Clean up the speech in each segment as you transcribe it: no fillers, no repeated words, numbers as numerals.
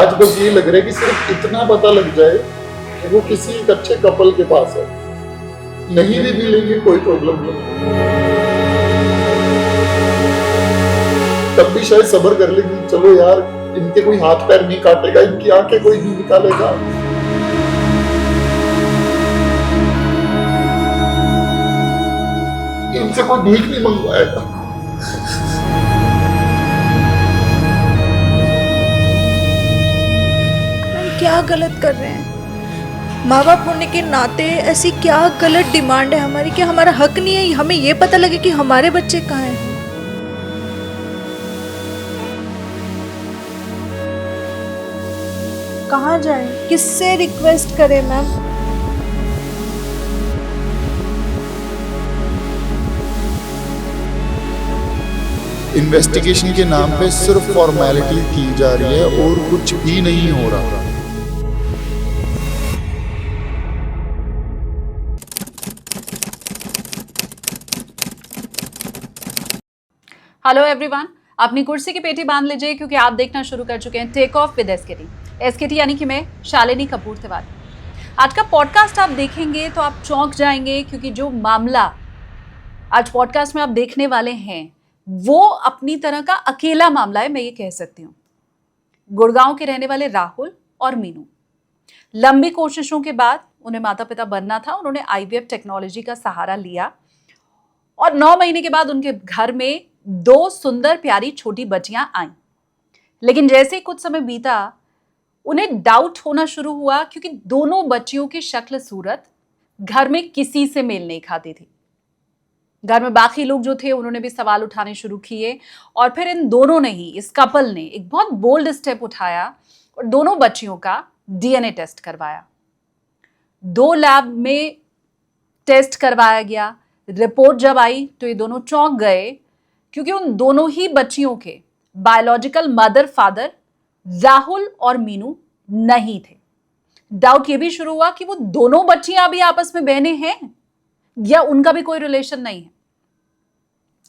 आज बस ये लग रहा है कि सिर्फ इतना पता लग जाए कि वो किसी एक अच्छे कपल के पास है, नहीं भी मिलेंगे कोई प्रॉब्लम नहीं, तब भी शायद सब्र कर लेंगे, चलो यार इनके कोई हाथ पैर नहीं काटेगा, इनकी आंखें कोई नहीं निकालेगा। इनसे कोई भीख नहीं मंगवाएगा। क्या गलत कर रहे हैं? माँ बाप होने के नाते ऐसी क्या गलत डिमांड है हमारी कि हमारा हक नहीं है हमें ये पता लगे कि हमारे बच्चे कहाँ हैं? कहाँ जाएं? किससे रिक्वेस्ट करें मैम? इन्वेस्टिगेशन के नाम पे सिर्फ फॉर्मेलिटी की जा रही है और कुछ भी नहीं हो रहा। हेलो एवरीवन, अपनी कुर्सी की पेटी बांध लीजिए क्योंकि आप देखना शुरू कर चुके हैं take off with SKT. SKT यानी कि मैं शालिनी कपूर तिवारी। आज का पॉडकास्ट आप देखेंगे तो आप चौंक जाएंगे क्योंकि जो मामला आज पॉडकास्ट में आप देखने वाले हैं वो अपनी तरह का अकेला मामला है, मैं ये कह सकती हूँ। गुड़गांव के रहने वाले राहुल और मीनू, लंबी कोशिशों के बाद उन्हें माता पिता बनना था। उन्होंने आईवीएफ टेक्नोलॉजी का सहारा लिया और 9 महीने के बाद उनके घर में 2 सुंदर प्यारी छोटी बच्चियां आईं। लेकिन जैसे ही कुछ समय बीता उन्हें डाउट होना शुरू हुआ क्योंकि दोनों बच्चियों की शक्ल सूरत घर में किसी से मेल नहीं खाती थी। घर में बाकी लोग जो थे उन्होंने भी सवाल उठाने शुरू किए और फिर इन दोनों ने ही, इस कपल ने एक बहुत बोल्ड स्टेप उठाया और दोनों बच्चियों का डीएनए टेस्ट करवाया। 2 लैब में टेस्ट करवाया गया। रिपोर्ट जब आई तो ये दोनों चौंक गए क्योंकि उन दोनों ही बच्चियों के बायोलॉजिकल मदर फादर राहुल और मीनू नहीं थे। डाउट ये भी शुरू हुआ कि वो दोनों बच्चियां भी आपस में बहनें हैं या उनका भी कोई रिलेशन नहीं है।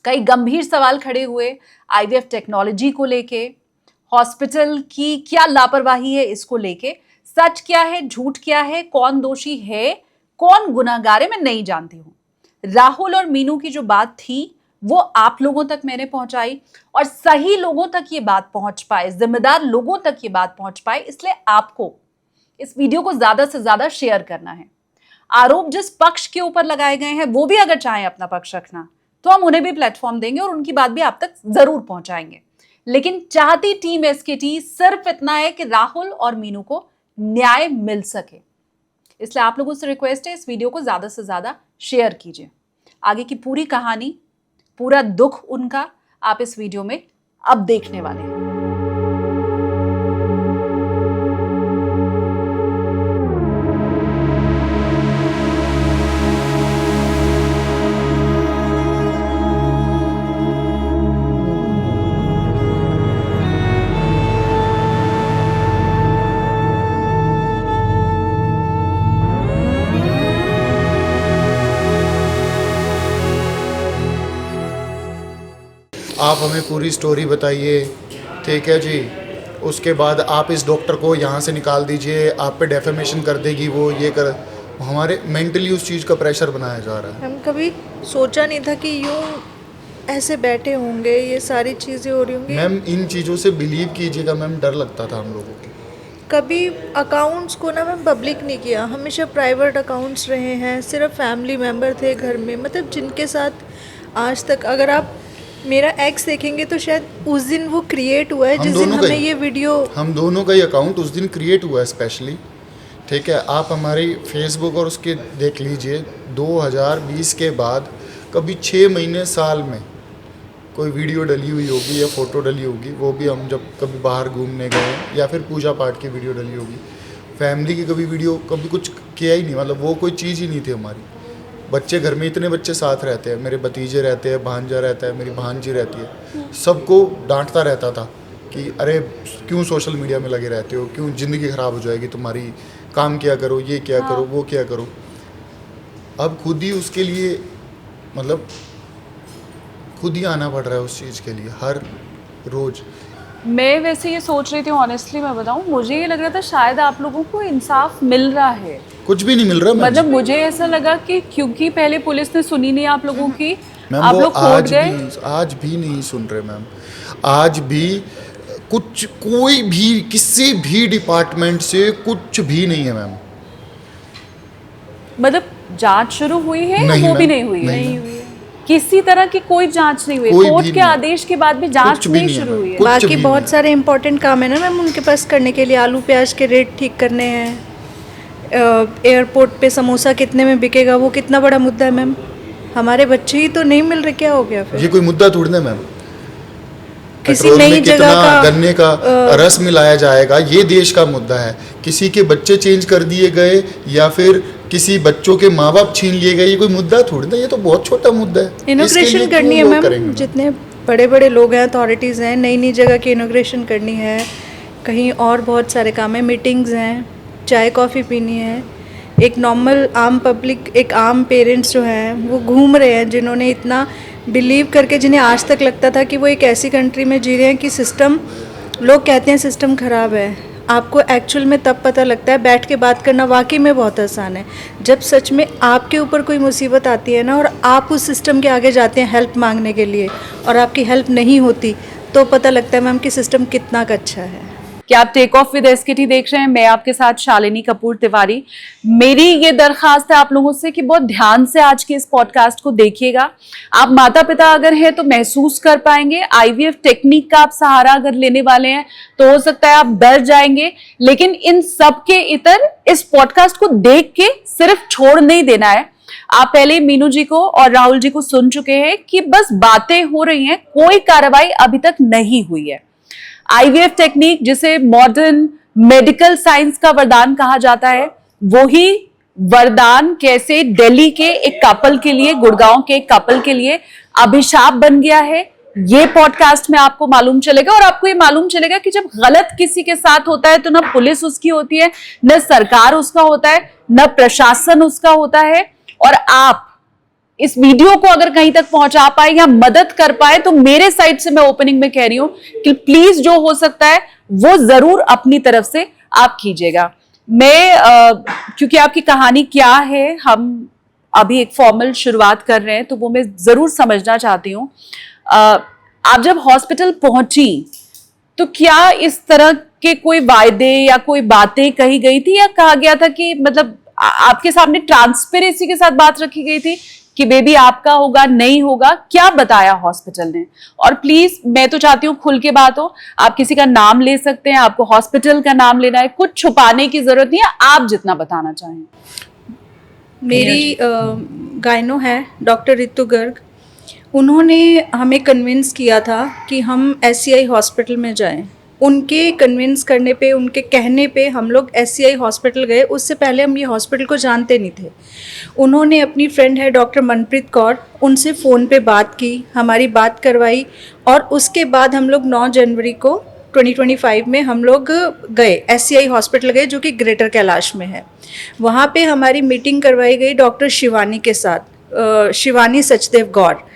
कई गंभीर सवाल खड़े हुए आईवीएफ टेक्नोलॉजी को लेके, हॉस्पिटल की क्या लापरवाही है इसको लेके, सच क्या है झूठ क्या है, कौन दोषी है कौन गुनाहगार है, मैं नहीं जानती हूं। राहुल और मीनू की जो बात थी वो आप लोगों तक मैंने पहुंचाई और सही लोगों तक ये बात पहुंच पाए, जिम्मेदार लोगों तक ये बात पहुंच पाए, इसलिए आपको इस वीडियो को ज्यादा से ज्यादा शेयर करना है। आरोप जिस पक्ष के ऊपर लगाए गए हैं वो भी अगर चाहें अपना पक्ष रखना तो हम उन्हें भी प्लेटफॉर्म देंगे और उनकी बात भी आप तक जरूर पहुंचाएंगे। लेकिन चाहती टीम एसकेटी सिर्फ इतना है कि राहुल और मीनू को न्याय मिल सके, इसलिए आप लोगों से रिक्वेस्ट है इस वीडियो को ज्यादा से ज्यादा शेयर कीजिए। आगे की पूरी कहानी, पूरा दुख उनका आप इस वीडियो में अब देखने वाले हैं। आप हमें पूरी स्टोरी बताइए, ठीक है जी। उसके बाद आप इस डॉक्टर को यहाँ से निकाल दीजिए, आप पे डेफेमेशन कर देगी वो, ये कर। हमारे मेंटली उस चीज़ का प्रेशर बनाया जा रहा है। हम कभी सोचा नहीं था कि यूं ऐसे बैठे होंगे, ये सारी चीज़ें हो रही होंगी। मैम इन चीज़ों से बिलीव कीजिएगा मैम, डर लगता था हम लोगों को। कभी अकाउंट्स को ना मैम पब्लिक नहीं किया, हमेशा प्राइवेट अकाउंट्स रहे हैं, सिर्फ फैमिली मेम्बर थे घर में, मतलब जिनके साथ आज तक, अगर आप मेरा एक्स देखेंगे तो शायद उस दिन वो क्रिएट हुआ है जिस दिन हमें ये वीडियो, हम दोनों का ही अकाउंट उस दिन क्रिएट हुआ है स्पेशली, ठीक है। आप हमारी फेसबुक और उसके देख लीजिए, 2020 के बाद कभी 6 महीने साल में कोई वीडियो डली हुई होगी या फ़ोटो डली होगी, वो भी हम जब कभी बाहर घूमने गए या फिर पूजा पाठ की वीडियो डली होगी। फैमिली की कभी वीडियो, कभी कुछ किया ही नहीं, मतलब वो कोई चीज़ ही नहीं थी हमारी। बच्चे घर में इतने बच्चे साथ रहते हैं, मेरे भतीजे रहते हैं, भांजा रहता है, मेरी भांजी रहती है, सबको डांटता रहता था कि अरे क्यों सोशल मीडिया में लगे रहते हो, क्यों ज़िंदगी ख़राब हो जाएगी तुम्हारी, काम किया करो, ये क्या करो, वो क्या करो। अब खुद ही उसके लिए, मतलब खुद ही आना पड़ रहा है उस चीज़ के लिए हर रोज़। मैं वैसे ये सोच रही थी, ऑनेस्टली मैं बताऊं, मुझे ये लग रहा था शायद आप लोगों को इंसाफ मिल रहा है। कुछ भी नहीं मिल रहा मैम। मतलब मुझे ऐसा लगा कि क्योंकि पहले पुलिस ने सुनी नहीं आप लोगों की, मैम आप वो लोग कोर्ट गए। आज भी नहीं सुन रहे मैम। आज भी कोई भी किसी भी डिपार्टमेंट से कुछ भी नहीं है मैम। मतलब जांच शुरू हुई है नहीं या वो भी मैम, नहीं हुई है? नहीं हुई है। किसी तरह की कोई जांच नहीं हुई, कोई कोर्ट भी के नहीं। आदेश के बाद भी जांच कुछ भी नहीं नहीं है शुरू मैम, हुई है। कुछ बाकी भी बहुत नहीं। सारे इंपॉर्टेंट काम है ना मैम उनके पास करने के लिए। आलू प्याज के रेट ठीक करने हैं, एयरपोर्ट पे समोसा कितने में बिकेगा, वो कितना बड़ा मुद्दा है मैम। हमारे बच्चे ही तो नहीं मिल रहे, क्या हो गया फिर? ये कोई मुद्दा थोड़ी ना मैम। किसी पेट्रोल नई में जगह कितना का गन्ने का रस मिलाया जाएगा, ये देश का मुद्दा है। किसी के बच्चे चेंज कर दिए गए या फिर किसी बच्चों के माँ बाप छीन लिए गए, ये कोई मुद्दा थोड़ी ना, ये तो बहुत छोटा मुद्दा है। इसके लिए इनोग्रेशन क्यों करनी है लोग मैम, करेंगे मैम? जितने बड़े बड़े लोग हैं, अथॉरिटीज़ हैं, नई नई जगह की इनोग्रेशन करनी है, कहीं और बहुत सारे काम हैं, मीटिंग्स हैं, चाय कॉफ़ी पीनी है। एक नॉर्मल आम पब्लिक, एक आम पेरेंट्स जो हैं वो घूम रहे हैं, जिन्होंने इतना बिलीव करके, जिन्हें आज तक लगता था कि वो एक ऐसी कंट्री में जी रहे हैं कि सिस्टम, लोग कहते हैं सिस्टम ख़राब है, आपको एक्चुअल में तब पता लगता है। बैठ के बात करना वाकई में बहुत आसान है, जब सच में आपके ऊपर कोई मुसीबत आती है ना और आप उस सिस्टम के आगे जाते हैं हेल्प मांगने के लिए और आपकी हेल्प नहीं होती, तो पता लगता है मैम कि सिस्टम कितना अच्छा है। क्या आप टेक ऑफ विद एसकेटी देख रहे हैं? मैं आपके साथ शालिनी कपूर तिवारी। मेरी ये दरखास्त है आप लोगों से कि बहुत ध्यान से आज के इस पॉडकास्ट को देखिएगा। आप माता पिता अगर हैं तो महसूस कर पाएंगे, आईवीएफ टेक्निक का आप सहारा अगर लेने वाले हैं तो हो सकता है आप डर जाएंगे, लेकिन इन सब के इतर इस पॉडकास्ट को देख के सिर्फ छोड़ नहीं देना है। आप पहले मीनू जी को और राहुल जी को सुन चुके हैं कि बस बातें हो रही हैं, कोई कार्रवाई अभी तक नहीं हुई है। आईवीएफ टेक्निक, जिसे मॉडर्न मेडिकल साइंस का वरदान कहा जाता है, वही वरदान कैसे दिल्ली के एक कपल के लिए, गुड़गांव के एक कपल के लिए अभिशाप बन गया है, ये पॉडकास्ट में आपको मालूम चलेगा। और आपको ये मालूम चलेगा कि जब गलत किसी के साथ होता है तो न पुलिस उसकी होती है, न सरकार उसका होता है, न प्रशासन उसका होता है। और आप इस वीडियो को अगर कहीं तक पहुंचा पाए या मदद कर पाए तो मेरे साइड से मैं ओपनिंग में कह रही हूं कि प्लीज जो हो सकता है वो जरूर अपनी तरफ से आप कीजिएगा। मैं क्योंकि आपकी कहानी क्या है, हम अभी एक फॉर्मल शुरुआत कर रहे हैं तो वो मैं जरूर समझना चाहती हूँ। आप जब हॉस्पिटल पहुंची तो क्या इस तरह के कोई वायदे या कोई बातें कही गई थी, या कहा गया था कि मतलब आपके सामने ट्रांसपेरेंसी के साथ बात रखी गई थी कि बेबी आपका होगा, नहीं होगा? क्या बताया हॉस्पिटल ने? और प्लीज मैं तो चाहती हूँ खुल के बात हो, आप किसी का नाम ले सकते हैं, आपको हॉस्पिटल का नाम लेना है, कुछ छुपाने की जरूरत नहीं है, आप जितना बताना चाहें। मेरी गायनो है डॉक्टर रितु गर्ग, उन्होंने हमें कन्विंस किया था कि हम एससीआई हॉस्पिटल में जाएं। उनके कन्विंस करने पे, उनके कहने पे हम लोग एससीआई हॉस्पिटल गए। उससे पहले हम ये हॉस्पिटल को जानते नहीं थे। उन्होंने अपनी फ्रेंड है डॉक्टर मनप्रीत कौर, उनसे फ़ोन पे बात की, हमारी बात करवाई और उसके बाद हम लोग 9 जनवरी को 2025 में हम लोग गए, एससीआई हॉस्पिटल गए जो कि ग्रेटर कैलाश में है। वहाँ पे हमारी मीटिंग करवाई गई डॉक्टर शिवानी के साथ, शिवानी सचदेव गौर।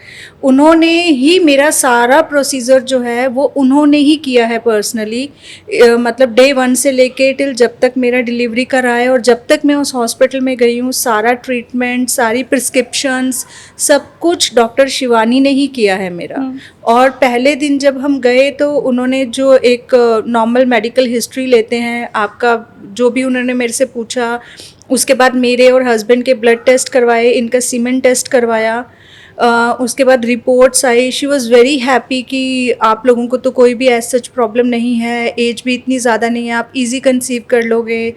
उन्होंने ही मेरा सारा प्रोसीजर जो है वो उन्होंने ही किया है पर्सनली, मतलब डे 1 से लेके टिल जब तक मेरा डिलीवरी का रहा है और जब तक मैं उस हॉस्पिटल में गई हूँ, सारा ट्रीटमेंट, सारी प्रिस्क्रिप्शंस, सब कुछ डॉक्टर शिवानी ने ही किया है मेरा। और पहले दिन जब हम गए तो उन्होंने जो एक नॉर्मल मेडिकल हिस्ट्री लेते हैं आपका, जो भी उन्होंने मेरे से पूछा, उसके बाद मेरे और हस्बैंड के ब्लड टेस्ट करवाए, इनका सीमेन टेस्ट करवाया, उसके बाद reports I. She was very happy कि आप लोगों को तो कोई भी ऐसा सच प्रॉब्लम नहीं है, एज भी इतनी ज़्यादा नहीं है, आप इजी कंसीव कर लोगे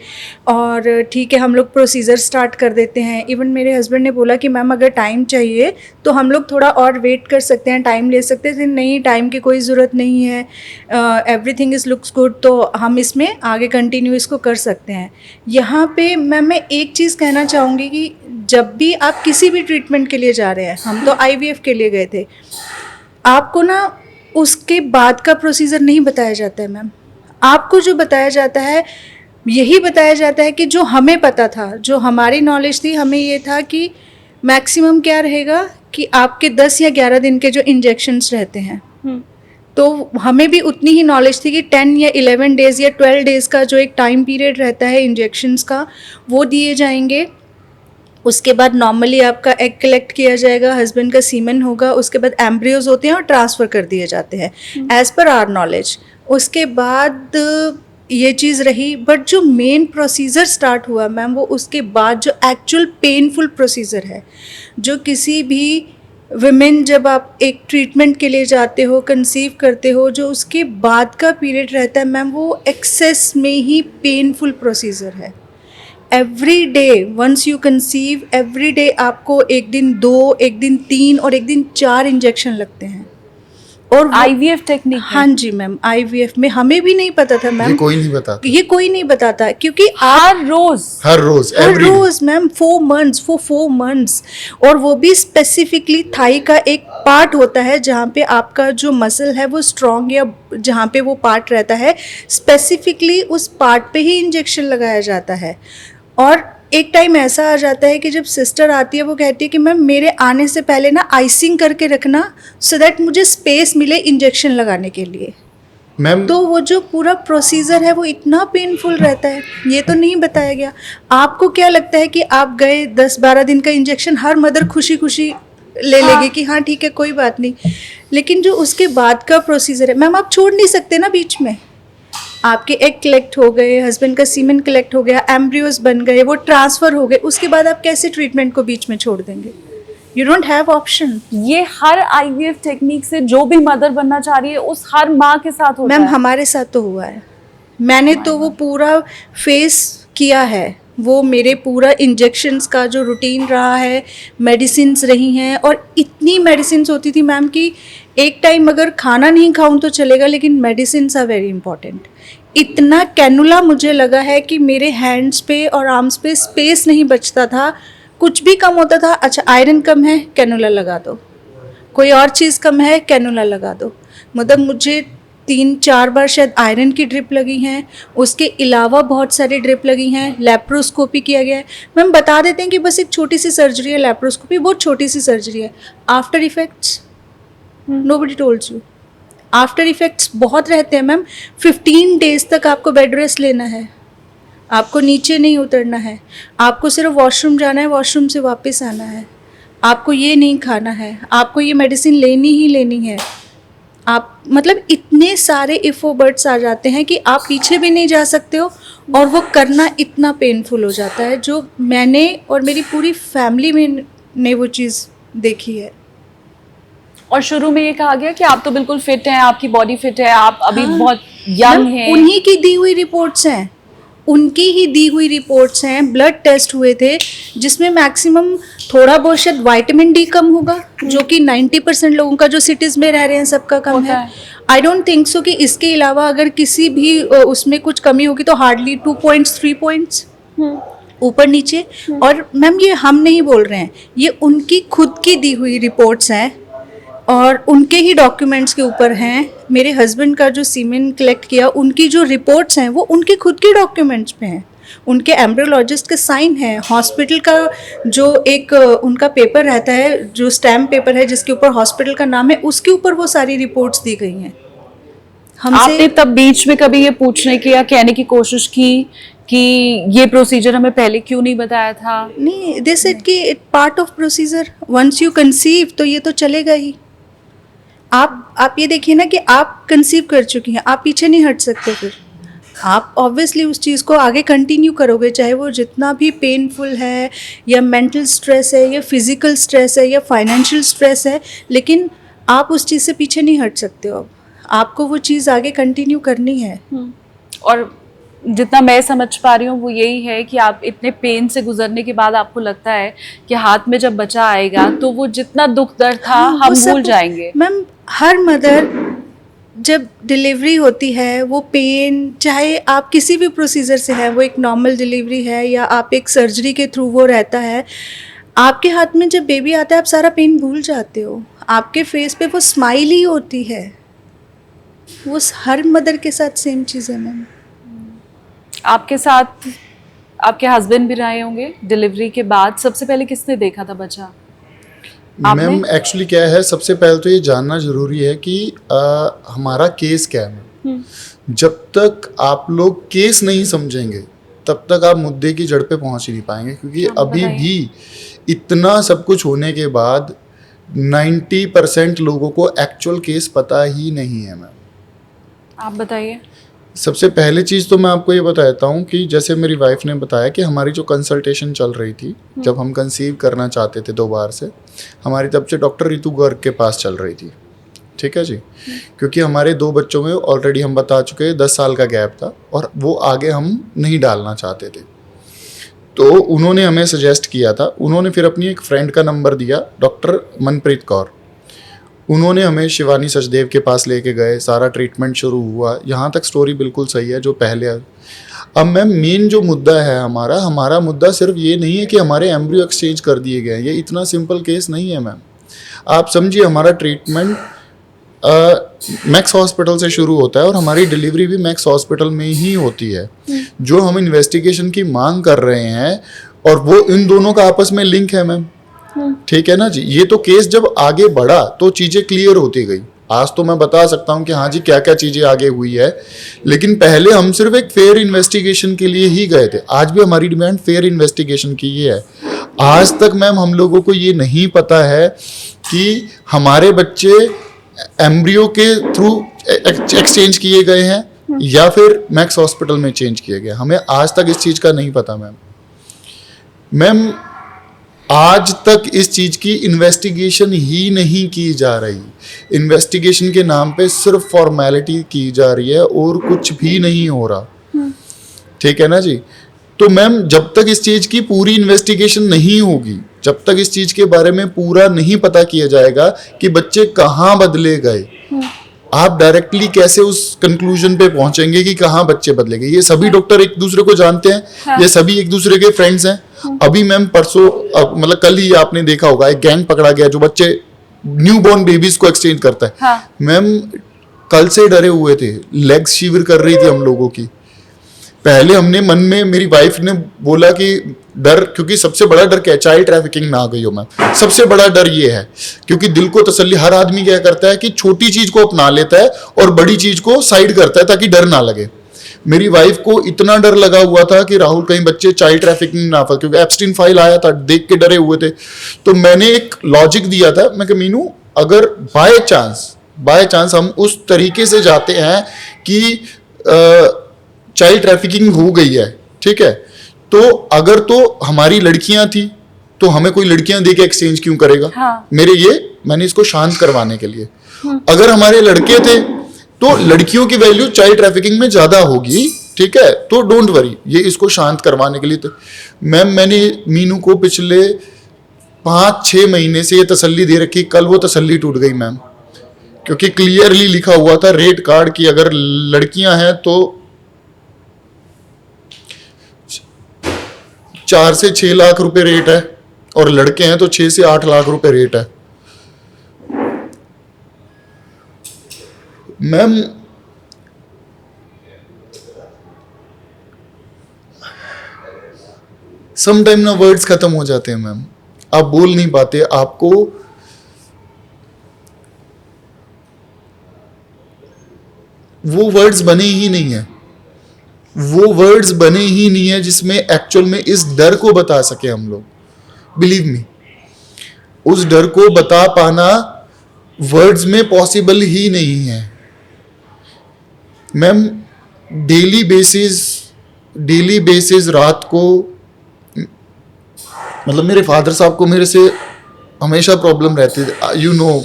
और ठीक है हम लोग प्रोसीजर स्टार्ट कर देते हैं। इवन मेरे हस्बैंड ने बोला कि मैम अगर टाइम चाहिए तो हम लोग थोड़ा और वेट कर सकते हैं, टाइम ले सकते हैं। नहीं, टाइम की कोई ज़रूरत नहीं है, एवरीथिंग इज़ लुक्स गुड, तो हम इसमें आगे कंटिन्यू इसको कर सकते हैं। यहाँ पे मैं एक चीज़ कहना चाहूँगी कि जब भी आप किसी भी ट्रीटमेंट के लिए जा रहे हैं, हम तो आईवीएफ के लिए गए थे, आपको ना उसके बाद का प्रोसीजर नहीं बताया जाता है मैम। आपको जो बताया जाता है यही बताया जाता है कि जो हमें पता था, जो हमारी नॉलेज थी, हमें ये था कि मैक्सिमम क्या रहेगा कि आपके 10 या 11 दिन के जो इंजेक्शन्स रहते हैं तो हमें भी उतनी ही नॉलेज थी कि 10 या 11 डेज़ या 12 डेज़ का जो एक टाइम पीरियड रहता है इंजेक्शंस का, वो दिए जाएंगे। उसके बाद नॉर्मली आपका एग कलेक्ट किया जाएगा, हस्बैंड का सीमेन होगा, उसके बाद एम्ब्रियोज होते हैं और ट्रांसफ़र कर दिए जाते हैं एज़ पर आवर नॉलेज। उसके बाद ये चीज़ रही, बट जो मेन प्रोसीजर स्टार्ट हुआ मैम, वो उसके बाद जो एक्चुअल पेनफुल प्रोसीजर है, जो किसी भी विमेन जब आप एक ट्रीटमेंट के लिए जाते हो, कंसीव करते हो, जो उसके बाद का पीरियड रहता है मैम, वो एक्सेस में ही पेनफुल प्रोसीजर है। Every day once you conceive, every day आपको एक दिन 2, एक दिन 3 और एक दिन 4 इंजेक्शन लगते हैं। और IVF टेक्निक? हाँ जी मैम, IVF में हमें भी नहीं पता था मैम, ये कोई नहीं बताता, ये कोई नहीं बताता, क्योंकि हर रोज हर रोज मैम 4 मंथ्स, और वो भी स्पेसिफिकली थाई का एक पार्ट होता है जहाँ पे आपका जो मसल है वो स्ट्रॉन्ग, या जहाँ पे वो पार्ट रहता है स्पेसिफिकली उस पार्ट पे ही इंजेक्शन लगाया जाता है। और एक टाइम ऐसा आ जाता है कि जब सिस्टर आती है, वो कहती है कि मैम मेरे आने से पहले ना आइसिंग करके रखना, सो दैट मुझे स्पेस मिले इंजेक्शन लगाने के लिए। मैम तो वो जो पूरा प्रोसीजर है वो इतना पेनफुल रहता है, ये तो नहीं बताया गया। आपको क्या लगता है कि आप गए 10-12 दिन का इंजेक्शन, हर मदर खुशी खुशी ले लेगी कि हाँ ठीक है कोई बात नहीं, लेकिन जो उसके बाद का प्रोसीजर है मैम, आप छोड़ नहीं सकते ना बीच में। आपके एग कलेक्ट हो गए, हस्बैंड का सीमेन कलेक्ट हो गया, एम्ब्रियोज बन गए, वो ट्रांसफ़र हो गए, उसके बाद आप कैसे ट्रीटमेंट को बीच में छोड़ देंगे? You don't have option. ये हर IVF टेक्निक से जो भी मदर बनना चाह रही है उस हर माँ के साथ होता मैम है? हमारे साथ तो हुआ है, मैंने तो वो पूरा फेस किया है। वो मेरे पूरा इंजेक्शंस का जो रूटीन रहा है, मेडिसिन्स रही हैं, और इतनी मेडिसिन्स होती थी मैम कि एक टाइम अगर खाना नहीं खाऊं तो चलेगा, लेकिन मेडिसिन्स आर वेरी इंपॉर्टेंट। इतना कैनुला मुझे लगा है कि मेरे हैंड्स पे और आर्म्स पे स्पेस नहीं बचता था, कुछ भी कम होता था, अच्छा आयरन कम है कैनुला लगा दो, कोई और चीज़ कम है कैनुला लगा दो। मतलब मुझे 3-4 बार शायद आयरन की ड्रिप लगी हैं, उसके अलावा बहुत सारी ड्रिप लगी हैं, लेप्रोस्कोपी किया गया है। मैम बता देते हैं कि बस एक छोटी सी सर्जरी है, लेप्रोस्कोपी बहुत छोटी सी सर्जरी है। After effects nobody tolds you, after effects बहुत रहते हैं मैम। 15 डेज तक आपको बेड रेस्ट लेना है, आपको नीचे नहीं उतरना है, आपको सिर्फ वॉशरूम जाना है, वॉशरूम से वापस आना है, आपको ये नहीं खाना है, आपको ये मेडिसिन लेनी ही लेनी है। आप मतलब इतने इफ इफोबर्ट्स आ जाते हैं कि आप पीछे भी नहीं जा सकते हो, और वो करना इतना पेनफुल हो जाता है, जो मैंने और मेरी पूरी फैमिली में ने वो चीज़ देखी है। और शुरू में ये कहा गया कि आप तो बिल्कुल फिट हैं, आपकी बॉडी फिट है, आप अभी हाँ, बहुत यंग मैम, हैं। उन्हीं की दी हुई रिपोर्ट्स हैं, उनकी ही दी हुई रिपोर्ट्स हैं। ब्लड टेस्ट हुए थे जिसमें मैक्सिमम थोड़ा बहुत शायद विटामिन डी कम होगा, जो कि 90% लोगों का जो सिटीज़ में रह रहे हैं सबका कम होता है। है। आई डोंट थिंक सो कि इसके अलावा अगर किसी भी उसमें कुछ कमी होगी तो हार्डली 2 पॉइंट्स 3 पॉइंट्स ऊपर नीचे। और मैम ये हम नहीं बोल रहे हैं, ये उनकी खुद की दी हुई रिपोर्ट्स हैं और उनके ही डॉक्यूमेंट्स के ऊपर हैं। मेरे हस्बैंड का जो सीमेन कलेक्ट किया, उनकी जो रिपोर्ट्स हैं वो उनके खुद के डॉक्यूमेंट्स पे हैं, उनके एम्ब्रियोलॉजिस्ट के साइन हैं। हॉस्पिटल का जो एक उनका पेपर रहता है, जो स्टैम्प पेपर है जिसके ऊपर हॉस्पिटल का नाम है, उसके ऊपर वो सारी रिपोर्ट्स दी गई हैं हमसे। आपने तब बीच में कभी ये पूछने की या कहने की कोशिश की कि ये प्रोसीजर हमें पहले क्यों नहीं बताया था? नहीं, दिस इट कि it part of procedure, once you conceive तो ये तो चलेगा ही। आप ये देखिए ना कि आप कंसीव कर चुकी हैं, आप पीछे नहीं हट सकते, फिर आप ऑब्वियसली उस चीज़ को आगे कंटिन्यू करोगे, चाहे वो जितना भी पेनफुल है या मेंटल स्ट्रेस है या फिजिकल स्ट्रेस है या फाइनेंशियल स्ट्रेस है, लेकिन आप उस चीज़ से पीछे नहीं हट सकते हो। अब आपको वो चीज़ आगे कंटिन्यू करनी है। और जितना मैं समझ पा रही हूँ वो यही है कि आप इतने पेन से गुजरने के बाद आपको लगता है कि हाथ में जब बच्चा आएगा तो वो जितना दुख दर्द था हम भूल जाएंगे। मैम हर मदर जब डिलीवरी होती है, वो पेन, चाहे आप किसी भी प्रोसीजर से है, वो एक नॉर्मल डिलीवरी है या आप एक सर्जरी के थ्रू वो रहता है, आपके हाथ में जब बेबी आता है आप सारा पेन भूल जाते हो, आपके फेस पे वो स्माइल ही होती है। वो हर मदर के साथ सेम चीज़ है मैम। आपके साथ आपके हस्बैंड भी रहे होंगे डिलीवरी के बाद, सबसे पहले किसने देखा था बच्चा? मैम एक्चुअली क्या है, सबसे पहले तो ये जानना जरूरी है कि हमारा केस क्या है मैम। जब तक आप लोग केस नहीं समझेंगे तब तक आप मुद्दे की जड़ पे पहुंच ही नहीं पाएंगे, क्योंकि अभी भी इतना सब कुछ होने के बाद 90% लोगों को एक्चुअल केस पता ही नहीं है मैम। आप बताइए। सबसे पहली चीज़ तो मैं आपको ये बताता हूँ कि जैसे मेरी वाइफ ने बताया कि हमारी जो कंसल्टेशन चल रही थी, जब हम कंसीव करना चाहते थे 2 बार से, हमारी तब से डॉक्टर रितु गर्ग के पास चल रही थी। ठीक है जी, क्योंकि हमारे 2 बच्चों में ऑलरेडी हम बता चुके हैं 10 साल का गैप था और वो आगे हम नहीं डालना चाहते थे। तो उन्होंने हमें सजेस्ट किया था, उन्होंने फिर अपनी एक फ्रेंड का नंबर दिया, डॉक्टर मनप्रीत कौर। उन्होंने हमें शिवानी सचदेव के पास लेके गए, सारा ट्रीटमेंट शुरू हुआ। यहाँ तक स्टोरी बिल्कुल सही है जो पहले। अब मैम मेन जो मुद्दा है हमारा मुद्दा सिर्फ ये नहीं है कि हमारे एम्ब्रियो एक्सचेंज कर दिए गए हैं। ये इतना सिंपल केस नहीं है मैम। आप समझिए, हमारा ट्रीटमेंट मैक्स हॉस्पिटल से शुरू होता है और हमारी डिलीवरी भी मैक्स हॉस्पिटल में ही होती है। जो हम इन्वेस्टिगेशन की मांग कर रहे हैं और वो इन दोनों का आपस में लिंक है मैम। ठीक है ना जी। ये तो केस जब आगे बढ़ा तो चीजें क्लियर होती गई। आज तो मैं बता सकता हूँ कि हाँ जी क्या क्या चीजें आगे हुई है, लेकिन पहले हम सिर्फ एक फेयर इन्वेस्टिगेशन के लिए ही गए थे। आज भी हमारी डिमांड फेयर इन्वेस्टिगेशन की ही है। आज तक मैम हम लोगों को ये नहीं पता है कि हमारे बच्चे एम्ब्रियो के थ्रू एक्सचेंज किए गए हैं या फिर मैक्स हॉस्पिटल में चेंज किए गए। हमें आज तक इस चीज का नहीं पता मैम। आज तक इस चीज की इन्वेस्टिगेशन ही नहीं की जा रही। इन्वेस्टिगेशन के नाम पे सिर्फ फॉर्मेलिटी की जा रही है और कुछ भी नहीं हो रहा। ठीक है ना जी। तो मैम जब तक इस चीज की पूरी इन्वेस्टिगेशन नहीं होगी, जब तक इस चीज के बारे में पूरा नहीं पता किया जाएगा कि बच्चे कहाँ बदले गए, आप डायरेक्टली कैसे उस कंक्लूजन पे पहुंचेंगे कि कहाँ बच्चे बदले गए। ये सभी डॉक्टर एक दूसरे को जानते हैं, ये सभी एक दूसरे के फ्रेंड्स हैं। अभी मैम परसों मतलब कल ही आपने देखा होगा, एक गैंग पकड़ा गया जो बच्चे न्यू बॉर्न बेबीज को एक्सचेंज करता है। मैम कल से डरे हुए थे, लेग्स शिविर कर रही थी हम लोगों की। पहले हमने मन में, मेरी वाइफ ने बोला कि डर, क्योंकि सबसे बड़ा डर क्या है, चाइल्ड ट्रैफिकिंग ना आ गई हो मैम। सबसे बड़ा डर ये है, क्योंकि दिल को तसल्ली, हर आदमी क्या करता है कि छोटी चीज को अपना लेता है और बड़ी चीज को साइड करता है ताकि डर ना लगे। मेरी वाइफ को इतना डर लगा हुआ था कि राहुल कहीं बच्चे चाइल्ड ट्रैफिकिंग ना फंसे, क्योंकि एप्स्टीन फाइल आया था, देख के डरे हुए थे। तो मैंने एक लॉजिक दिया था, मैं कहा मीनू अगर बाय चांस हम उस तरीके से जाते हैं कि चाइल्ड ट्रैफिकिंग हो गई है, ठीक है, तो अगर तो हमारी लड़कियां थी तो हमें कोई लड़कियां देके एक्सचेंज क्यों करेगा। मैंने इसको शांत करवाने के लिए। अगर हमारे लड़के थे तो लड़कियों की वैल्यू चाइल्ड ट्रैफिकिंग में ज्यादा होगी, ठीक है, तो डोंट वरी, ये इसको शांत करवाने के लिए। तो मैम मैंने मीनू को पिछले 5-6 महीने से ये तसल्ली दे रखी, कल वो तसल्ली टूट गई मैम, क्योंकि क्लियरली लिखा हुआ था रेट कार्ड की अगर लड़कियां हैं तो 4 से 6 लाख रुपए रेट है और लड़के हैं तो 6 से 8 लाख रुपए रेट है। मैम सम टाइम ना वर्ड्स खत्म हो जाते हैं मैम, आप बोल नहीं पाते, आपको वो वर्ड्स बने ही नहीं है, वो वर्ड्स बने ही नहीं है जिसमें एक्चुअल में इस डर को बता सके हम लोग। बिलीव मी, उस डर को बता पाना वर्ड्स में पॉसिबल ही नहीं है मैम। डेली बेसिस रात को, मतलब मेरे फादर साहब को मेरे से हमेशा प्रॉब्लम रहती थी। यू नो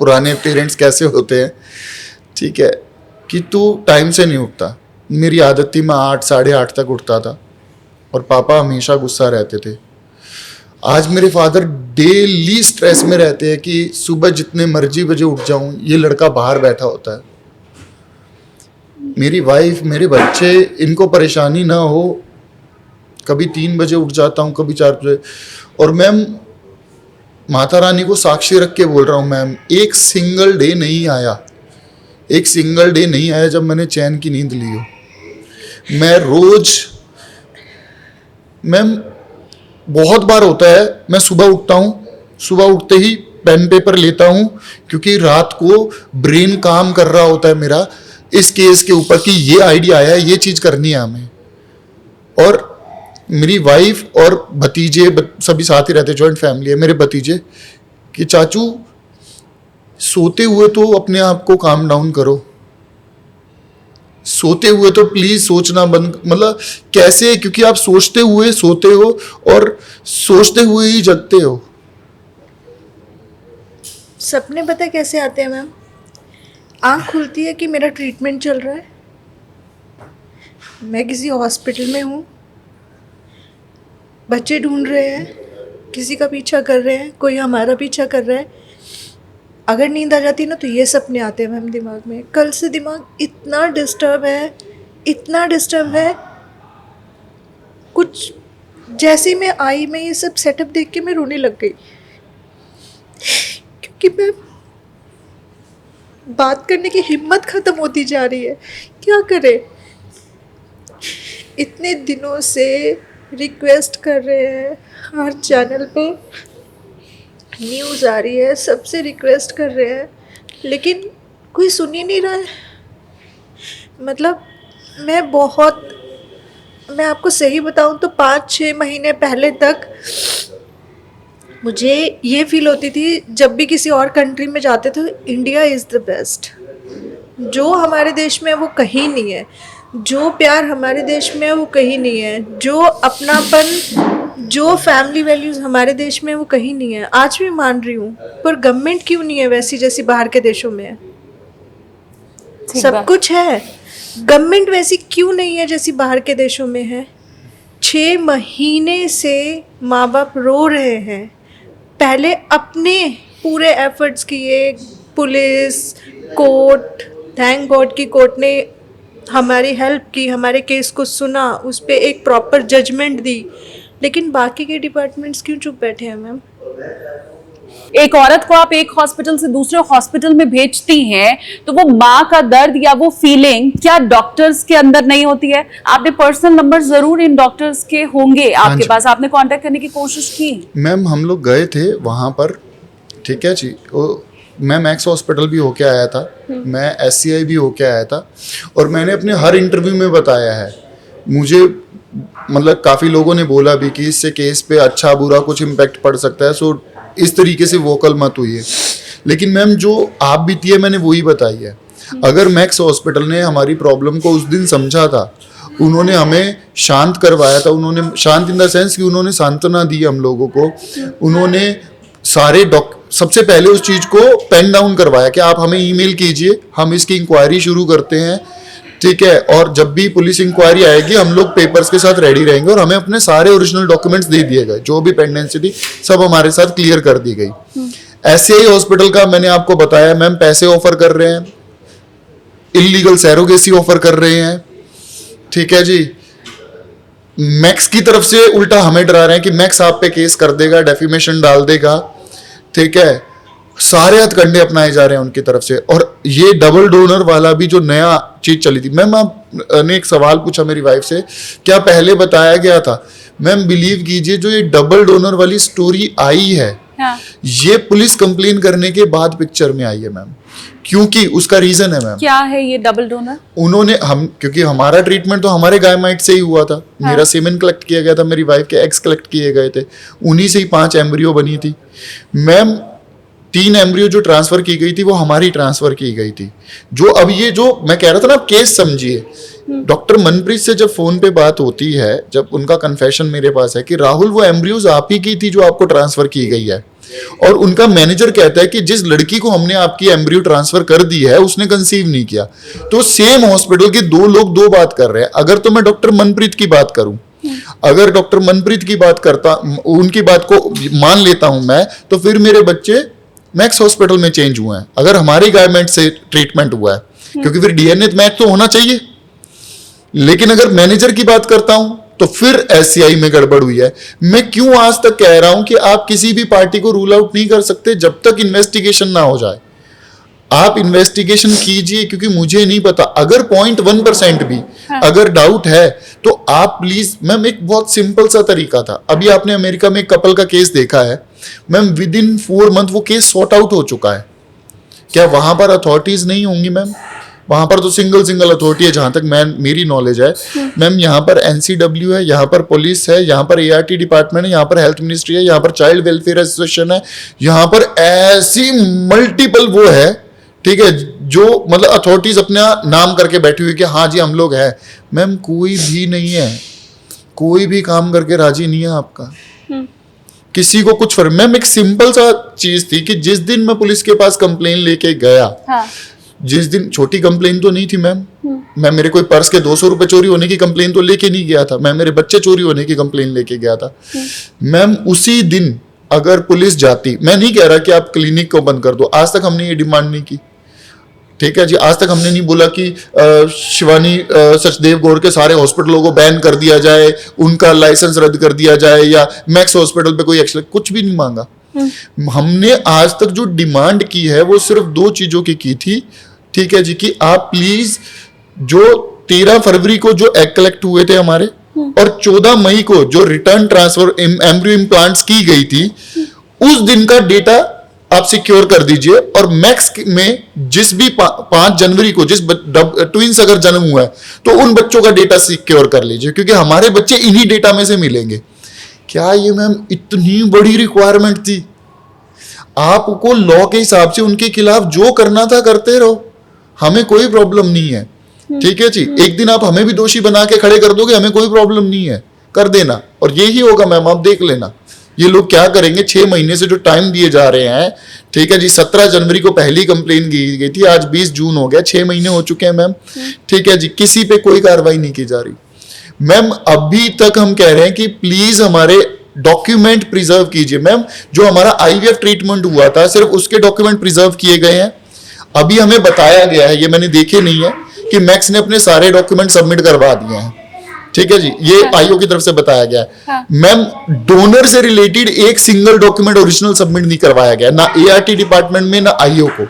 पुराने पेरेंट्स कैसे होते हैं, ठीक है, कि तू टाइम से नहीं उठता। मेरी आदत थी, मैं 8 साढ़े 8 तक उठता था और पापा हमेशा गुस्सा रहते थे। आज मेरे फादर डेली स्ट्रेस में रहते हैं कि सुबह जितने मर्जी बजे उठ जाऊं, ये लड़का बाहर बैठा होता है। मेरी वाइफ, मेरे बच्चे, इनको परेशानी ना हो, कभी 3 बजे उठ जाता हूं, कभी 4 बजे। और मैम माता रानी को साक्षी रख के बोल रहा हूं मैम, एक सिंगल डे नहीं आया जब मैंने चैन की नींद ली हो। मैं रोज, मैम बहुत बार होता है, मैं सुबह उठता हूँ, सुबह उठते ही पेन पेपर लेता हूँ क्योंकि रात को ब्रेन काम कर रहा होता है मेरा इस केस के ऊपर कि ये आइडिया आया है, ये चीज करनी है हमें। और मेरी वाइफ और भतीजे सभी साथ ही रहते, जॉइंट फैमिली है। मेरे भतीजे कि चाचू सोते हुए तो अपने आप को काम डाउन करो, सोते हुए तो प्लीज सोचना बंद, मतलब कैसे, क्योंकि आप सोचते हुए सोते हो और सोचते हुए ही जगते हो। सपने पता है कैसे आते हैं मैम? आँख खुलती है कि मेरा ट्रीटमेंट चल रहा है, मैं किसी हॉस्पिटल में हूँ, बच्चे ढूंढ रहे हैं, किसी का पीछा कर रहे हैं, कोई हमारा पीछा कर रहा है। अगर नींद आ जाती है ना तो ये सपने आते हैं मैम दिमाग में। कल से दिमाग इतना डिस्टर्ब है, इतना डिस्टर्ब है। कुछ जैसे मैं आई, मैं ये सब सेटअप देख के मैं रोने लग गई, क्योंकि मैं बात करने की हिम्मत ख़त्म होती जा रही है। क्या करें? इतने दिनों से रिक्वेस्ट कर रहे हैं, हर चैनल पे न्यूज़ आ रही है, सबसे रिक्वेस्ट कर रहे हैं, लेकिन कोई सुन ही नहीं रहा है। मतलब मैं आपको सही बताऊं तो 5-6 महीने पहले तक मुझे ये फील होती थी, जब भी किसी और कंट्री में जाते थे, इंडिया इज़ द बेस्ट। जो हमारे देश में है वो कहीं नहीं है, जो प्यार हमारे देश में है वो कहीं नहीं है, जो अपनापन, जो फैमिली वैल्यूज़ हमारे देश में है वो कहीं नहीं है। आज भी मान रही हूँ, पर गवर्नमेंट क्यों नहीं है वैसी जैसी बाहर के देशों में है? सब कुछ है, गवर्नमेंट वैसी क्यों नहीं है जैसी बाहर के देशों में है? 6 महीने से माँ बाप रो रहे हैं। पहले अपने पूरे एफर्ट्स किए, पुलिस, कोर्ट, थैंक गॉड की कोर्ट ने हमारी हेल्प की, हमारे केस को सुना, उस पर एक प्रॉपर जजमेंट दी, लेकिन बाकी के डिपार्टमेंट्स क्यों चुप बैठे हैं मैम? एक औरत को आप एक हॉस्पिटल से दूसरे हॉस्पिटल में भेजती हैं, तो वो माँ का दर्द या वो फीलिंग क्या डॉक्टर्स के अंदर नहीं होती है? आपने पर्सनल नंबर जरूर इन डॉक्टर्स के होंगे आपके पास, आपने कांटेक्ट करने की कोशिश की? मैम हम लोग गए थे वहाँ पर, ठीक है जी। मैं मैक्स हॉस्पिटल भी होके आया था, मैं SCI भी होके आया था, और मैंने अपने हर इंटरव्यू में बताया है। मुझे मतलब काफ़ी लोगों ने बोला भी कि इससे केस पे अच्छा बुरा कुछ इम्पैक्ट पड़ सकता है, सो इस तरीके से वोकल मत हुई है। लेकिन मैम जो आप बीती है मैंने वही बताई है। अगर मैक्स हॉस्पिटल ने हमारी प्रॉब्लम को उस दिन समझा था, उन्होंने हमें शांत करवाया था, उन्होंने शांत इन द सेंस कि उन्होंने सांत्वना दी हम लोगों को, उन्होंने सारे सबसे पहले उस चीज़ को पेन डाउन करवाया कि आप हमें ईमेल कीजिए, हम इसकी इंक्वायरी शुरू करते हैं, ठीक है, और जब भी पुलिस इंक्वायरी आएगी हम लोग पेपर्स के साथ रेडी रहेंगे, और हमें अपने सारे ओरिजिनल डॉक्यूमेंट्स दे दिए गए, जो भी पेंडेंसी थी सब हमारे साथ क्लियर कर दी गई। SCI हॉस्पिटल का मैंने आपको बताया मैम, पैसे ऑफर कर रहे हैं, इलीगल सैरोगेसी ऑफर कर रहे हैं, ठीक है जी। मैक्स की तरफ से उल्टा हमें डरा रहे हैं कि मैक्स आप पे केस कर देगा, डेफिमेशन डाल देगा, ठीक है। सारे हथकंडे अपनाए जा रहे हैं उनकी तरफ से। और ये डबल डोनर वाला भी जो नया चीज चली थी, मैम आपने एक सवाल पूछा मेरी वाइफ से, क्या पहले बताया गया था? मैम बिलीव कीजिए, जो ये डबल डोनर वाली स्टोरी आई है, हाँ। ये पुलिस कंप्लेन करने के बाद पिक्चर में आई है मैम, क्योंकि उसका रीजन है मैम। क्या है ये डबल डोनर? उन्होंने क्योंकि हमारा ट्रीटमेंट तो हमारे गायमाइट से ही हुआ था, हाँ। मेरा सीमेन कलेक्ट किया गया था, मेरी वाइफ के एग्स कलेक्ट किए गए थे, उन्हीं से ही 5 एम्ब्रियो बनी थी मैम। 3 एम्ब्रियो जो ट्रांसफर की गई थी वो हमारी ट्रांसफर की गई थी। जो अब ये जो मैं कह रहा था ना, आप केस समझिए, डॉक्टर मनप्रीत से जब फोन पे बात होती है, जब उनका कन्फेशन मेरे पास है कि राहुल वो एम्ब्रियोज आप ही की थी जो आपको ट्रांसफर की गई है, और उनका मैनेजर कहता है कि जिस लड़की को हमने आपकी एम्ब्रियो ट्रांसफर कर दी है उसने कंसीव नहीं किया। तो सेम हॉस्पिटल के 2 लोग 2 बात कर रहे हैं। अगर तो मैं डॉक्टर मनप्रीत की बात करूं, अगर डॉक्टर मनप्रीत की बात करता, उनकी बात को मान लेता हूं मैं, तो फिर मेरे बच्चे मैक्स हॉस्पिटल में चेंज हुए हैं, अगर हमारी गारमेंट से ट्रीटमेंट हुआ है, क्योंकि फिर DNA मैच तो होना चाहिए। लेकिन अगर मैनेजर की बात करता हूं तो फिर SCI में गड़बड़ हुई है। मैं क्यों आज तक कह रहा हूं कि आप किसी भी पार्टी को रूल आउट नहीं कर सकते जब तक इन्वेस्टिगेशन ना हो जाए। आप इन्वेस्टिगेशन कीजिए, क्योंकि मुझे नहीं पता, अगर 0.1% भी अगर डाउट है तो आप प्लीज, मैम एक बहुत सिंपल सा तरीका था। अभी आपने अमेरिका में एक कपल का केस देखा है, मैम विद इन 4 मंथ वो केस सॉर्ट आउट हो चुका है। क्या वहां पर अथॉरिटीज नहीं होंगी मैम? वहां पर तो सिंगल अथॉरिटी है जहां तक मेरी नॉलेज है मैम। यहाँ पर NCW है, यहाँ पर पुलिस है, यहाँ पर ART डिपार्टमेंट है, यहाँ पर हेल्थ मिनिस्ट्री है, यहाँ पर चाइल्ड वेलफेयर एसोसिएशन है, यहाँ पर ऐसी मल्टीपल वो है, ठीक है, जो मतलब अथॉरिटीज अपना नाम करके बैठी हुई कि हाँ जी हम लोग हैं। मैम कोई भी नहीं है, कोई भी काम करके राजी नहीं है आपका, किसी को कुछ फर्क। मैम एक सिंपल सा चीज थी कि जिस दिन मैं पुलिस के पास कंप्लेन लेके गया, हाँ। जिस दिन, छोटी कंप्लेन तो नहीं थी मैम, मैं मेरे कोई पर्स के 200 रुपए चोरी होने की कंप्लेन तो लेके नहीं गया था, मैं मेरे बच्चे चोरी होने की कंप्लेन लेके गया था। मैम उसी दिन अगर पुलिस जाती, मैं नहीं कह रहा कि आप क्लिनिक को बंद कर दो, आज तक हमने ये डिमांड नहीं की, ठीक है जी, आज तक हमने नहीं बोला कि शिवानी सचदेव गौड़ के सारे हॉस्पिटलों को बैन कर दिया जाए, उनका लाइसेंस रद्द कर दिया जाए, या मैक्स हॉस्पिटल पे कोई एक्शन, कुछ भी नहीं मांगा। हमने आज तक जो डिमांड की है वो सिर्फ 2 चीजों की थी, ठीक है जी, कि आप प्लीज जो 13 फरवरी को जो एग कलेक्ट हुए थे हमारे, और 14 मई को जो रिटर्न ट्रांसफर एम्ब्रियो इम्प्लांट्स की गई थी, उस दिन का डेटा आप सिक्योर कर दीजिए। और मैक्स में जिस भी 5 जनवरी को जिस ट्विंस अगर जन्म हुआ है तो उन बच्चों का डेटा सिक्योर कर लीजिए, क्योंकि हमारे बच्चे इन्हीं डेटा में से मिलेंगे। क्या ये मैम इतनी बड़ी रिक्वायरमेंट थी? आपको लॉ के हिसाब से उनके खिलाफ जो करना था करते रहो, हमें कोई प्रॉब्लम नहीं है, ठीक है जी। एक दिन आप हमें भी दोषी बना के खड़े कर दोगे, हमें कोई प्रॉब्लम नहीं है, कर देना। और यही होगा मैम, आप देख लेना ये लोग क्या करेंगे। 6 महीने से जो टाइम दिए जा रहे हैं, ठीक है जी, 17 जनवरी को पहली कंप्लेन की गई थी, आज 20 जून हो गया, 6 महीने हो चुके हैं मैम, ठीक है जी, किसी पे कोई कार्रवाई नहीं की जा रही। मैम अभी तक हम कह रहे हैं कि प्लीज हमारे डॉक्यूमेंट प्रिजर्व कीजिए। मैम जो हमारा IVF ट्रीटमेंट हुआ था सिर्फ उसके डॉक्यूमेंट प्रिजर्व किए गए हैं। अभी हमें बताया गया है, ये मैंने देखे नहीं है, कि मैक्स ने अपने सारे डॉक्यूमेंट सबमिट करवा दिए हैं, ठीक है जी, ये IO की तरफ से बताया गया है। मैम डोनर से रिलेटेड एक सिंगल डॉक्यूमेंट ओरिजिनल सबमिट नहीं करवाया गया, ना ART डिपार्टमेंट में ना IO को,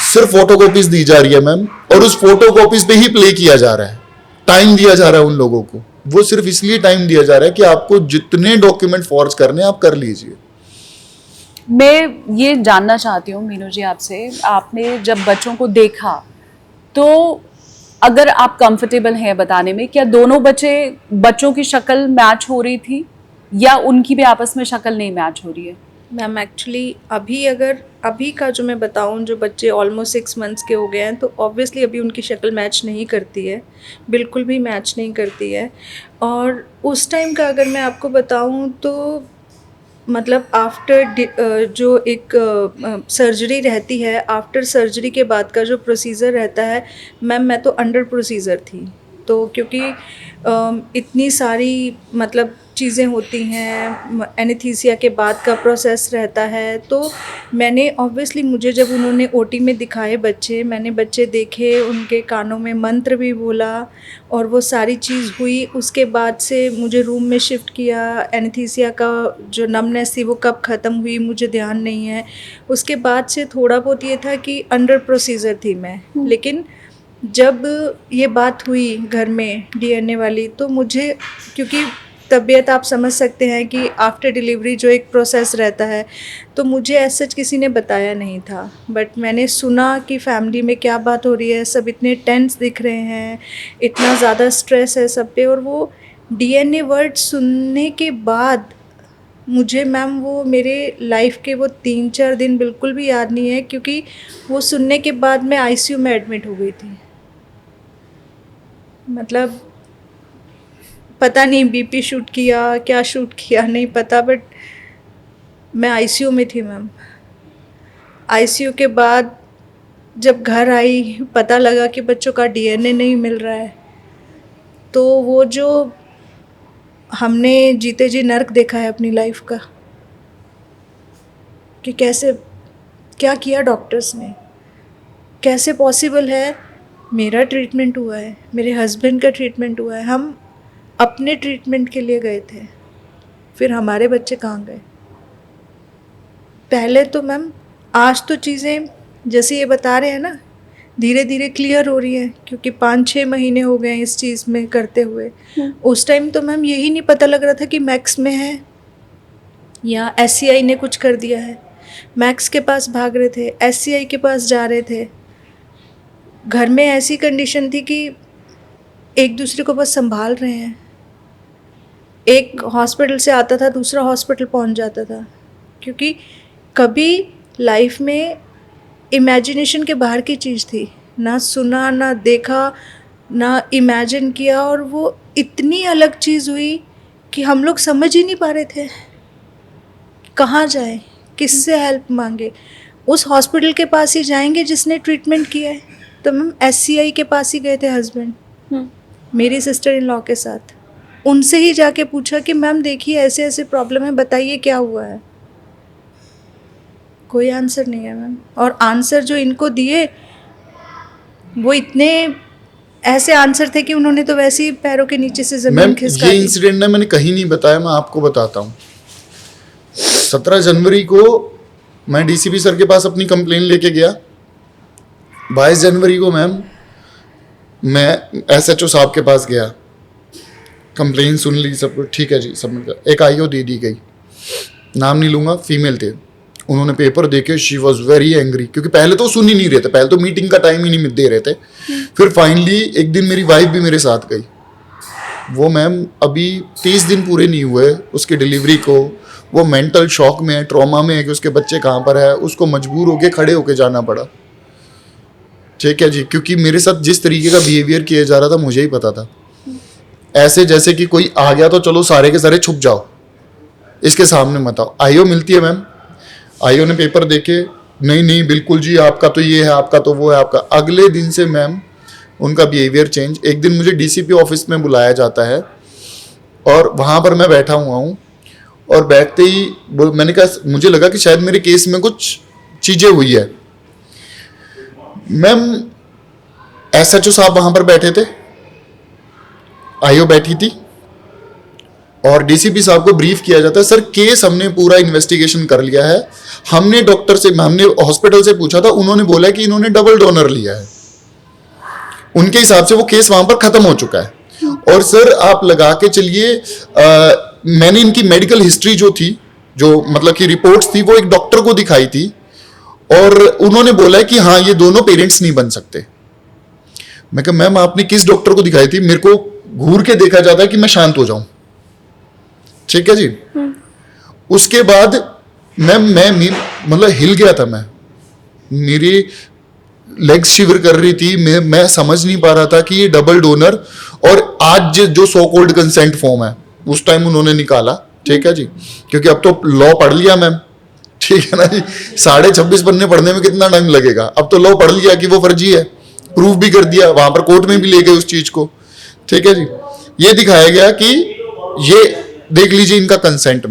सिर्फ फोटोकॉपीज दी जा रही है मैम, और उस फोटोकॉपीज पे ही प्ले किया जा रहा है, टाइम दिया जा रहा है उन लोगों को। वो सिर्फ इसलिए टाइम दिया जा रहा है कि आपको जितने डॉक्यूमेंट फॉर्ज करने आप कर लीजिए। मैं ये जानना चाहती हूँ मीनू जी आपसे, आपने जब बच्चों को देखा तो अगर आप कंफर्टेबल हैं बताने में, क्या दोनों बच्चों की शक्ल मैच हो रही थी या उनकी भी आपस में शक्ल नहीं मैच हो रही है? मैम एक्चुअली अभी का जो मैं बताऊं, जो बच्चे ऑलमोस्ट 6 मंथ्स के हो गए हैं, तो ऑब्वियसली अभी उनकी शक्ल मैच नहीं करती है, बिल्कुल भी मैच नहीं करती है। और उस टाइम का अगर मैं आपको बताऊं तो मतलब आफ्टर जो एक सर्जरी रहती है, आफ्टर सर्जरी के बाद का जो प्रोसीजर रहता है मैम, मैं तो अंडर प्रोसीजर थी, तो क्योंकि इतनी सारी मतलब चीज़ें होती हैं, एनेस्थीसिया के बाद का प्रोसेस रहता है, तो मैंने ऑब्वियसली, मुझे जब उन्होंने OT में दिखाए बच्चे, मैंने बच्चे देखे, उनके कानों में मंत्र भी बोला और वो सारी चीज़ हुई। उसके बाद से मुझे रूम में शिफ्ट किया, एनेस्थीसिया का जो नमनेस थी वो कब ख़त्म हुई मुझे ध्यान नहीं है। उसके बाद से थोड़ा बहुत ये था कि अंडर प्रोसीजर थी मैं, लेकिन जब ये बात हुई घर में DNA वाली, तो मुझे, क्योंकि तबीयत आप समझ सकते हैं कि आफ्टर डिलीवरी जो एक प्रोसेस रहता है, तो मुझे ऐसा किसी ने बताया नहीं था, बट मैंने सुना कि फैमिली में क्या बात हो रही है, सब इतने टेंस दिख रहे हैं, इतना ज़्यादा स्ट्रेस है सब पे। और वो DNA वर्ड सुनने के बाद मुझे मैम वो मेरे लाइफ के वो 3-4 दिन बिल्कुल भी याद नहीं है, क्योंकि वो सुनने के बाद मैं ICU में एडमिट हो गई थी। मतलब पता नहीं BP शूट किया, क्या शूट किया नहीं पता, बट मैं ICU में थी मैम। ICU के बाद जब घर आई, पता लगा कि बच्चों का DNA नहीं मिल रहा है, तो वो जो हमने जीते जी नर्क देखा है अपनी लाइफ का, कि कैसे क्या किया डॉक्टर्स ने, कैसे पॉसिबल है। मेरा ट्रीटमेंट हुआ है, मेरे हस्बैंड का ट्रीटमेंट हुआ है, हम अपने ट्रीटमेंट के लिए गए थे, फिर हमारे बच्चे कहाँ गए। पहले तो मैम, आज तो चीज़ें जैसे ये बता रहे हैं ना, धीरे धीरे क्लियर हो रही है, क्योंकि 5-6 महीने हो गए इस चीज़ में करते हुए। उस टाइम तो मैम यही नहीं पता लग रहा था कि मैक्स में है या SCI ने कुछ कर दिया है। मैक्स के पास भाग रहे थे, SCI के पास जा रहे थे। घर में ऐसी कंडीशन थी कि एक दूसरे को बस संभाल रहे हैं। एक हॉस्पिटल से आता था, दूसरा हॉस्पिटल पहुंच जाता था, क्योंकि कभी लाइफ में इमेजिनेशन के बाहर की चीज़ थी, ना सुना ना देखा ना इमेजिन किया, और वो इतनी अलग चीज़ हुई कि हम लोग समझ ही नहीं पा रहे थे कहाँ जाए, किससे हेल्प मांगे। उस हॉस्पिटल के पास ही जाएंगे जिसने ट्रीटमेंट किया है। तो मैम SCI के पास ही गए थे हस्बैंड, मेरी सिस्टर इन लॉ के साथ। उनसे ही जाके पूछा कि मैम देखिए ऐसे ऐसे प्रॉब्लम है, बताइए क्या हुआ है। कोई आंसर नहीं है मैम, और आंसर जो इनको दिए वो इतने ऐसे आंसर थे कि उन्होंने तो वैसे ही पैरों के नीचे से जमीन मैम खिसका ये दी। इंसिडेंट ना मैंने कहीं नहीं बताया, मैं आपको बताता हूँ। 17 जनवरी को मैं DCP सर के पास अपनी कंप्लेन लेके गया। 22 जनवरी को मैम मैं SHO साहब के पास गया, कंप्लेन सुन ली, सब कुछ ठीक है जी, सबमिट कर। एक IO दे दी गई, नाम नहीं लूँगा, फीमेल थे। उन्होंने पेपर देखे, शी वॉज वेरी एंग्री, क्योंकि पहले तो सुन ही नहीं रहे थे, पहले तो मीटिंग का टाइम ही नहीं दे रहे थे। फिर फाइनली एक दिन मेरी वाइफ भी मेरे साथ गई। वो मैम अभी 30 दिन पूरे नहीं हुए उसकी डिलीवरी को, वो मेंटल शॉक में है, ट्रॉमा में है कि उसके बच्चे कहाँ पर है। उसको मजबूर होके खड़े होके जाना पड़ा, ठीक है जी, क्योंकि मेरे साथ जिस तरीके का बिहेवियर किया जा रहा था मुझे ही पता था। ऐसे जैसे कि कोई आ गया तो चलो सारे के सारे छुप जाओ, इसके सामने मत आओ। IO मिलती है मैम, IO ने पेपर देखे, नहीं नहीं बिल्कुल जी, आपका तो ये है, आपका तो वो है, आपका। अगले दिन से मैम उनका बिहेवियर चेंज। एक दिन मुझे DCP ऑफिस में बुलाया जाता है और वहाँ पर मैं बैठा हुआ हूँ, और बैठते ही मैंने कहा, मुझे लगा कि शायद मेरे केस में कुछ चीज़ें हुई है। मैम SHO साहब वहाँ पर बैठे थे, IO बैठी थी, और DCP साहब को ब्रीफ किया जाता है, सर केस हमने पूरा इन्वेस्टिगेशन कर लिया है, हमने डॉक्टर से, हमने हॉस्पिटल से पूछा था, उन्होंने बोला कि इन्होंने डबल डोनर लिया है, उनके हिसाब से वो केस वहां पर खत्म हो चुका है। और सर आप लगा के चलिए, मैंने इनकी मेडिकल हिस्ट्री जो थी, जो मतलब कि रिपोर्ट्स थी, वो एक डॉक्टर को दिखाई थी, और उन्होंने बोला कि हाँ ये दोनों पेरेंट्स नहीं बन सकते। मैं कहा मैम आपने किस डॉक्टर को दिखाई थी, मेरे को घूर के देखा जाता है कि मैं शांत हो जाऊं, ठीक है जी। उसके बाद मैं मतलब हिल गया था, मेरी लेग्स शिवर कर रही थी, मैं समझ नहीं पा रहा था कि ये डबल डोनर, और आज जो सो कॉल्ड कंसेंट फॉर्म है उस टाइम उन्होंने निकाला, ठीक है जी, क्योंकि अब तो लॉ पढ़ लिया मैम, ठीक है ना जी। 26.5 पन्ने पढ़ने में कितना टाइम लगेगा, अब तो लॉ पढ़ लिया कि वो फर्जी है, प्रूफ भी कर दिया, वहां पर कोर्ट में भी ले गए उस चीज को, ठीक है जी। ये दिखाया गया कि ये देख लीजिए इनका कंसेंट।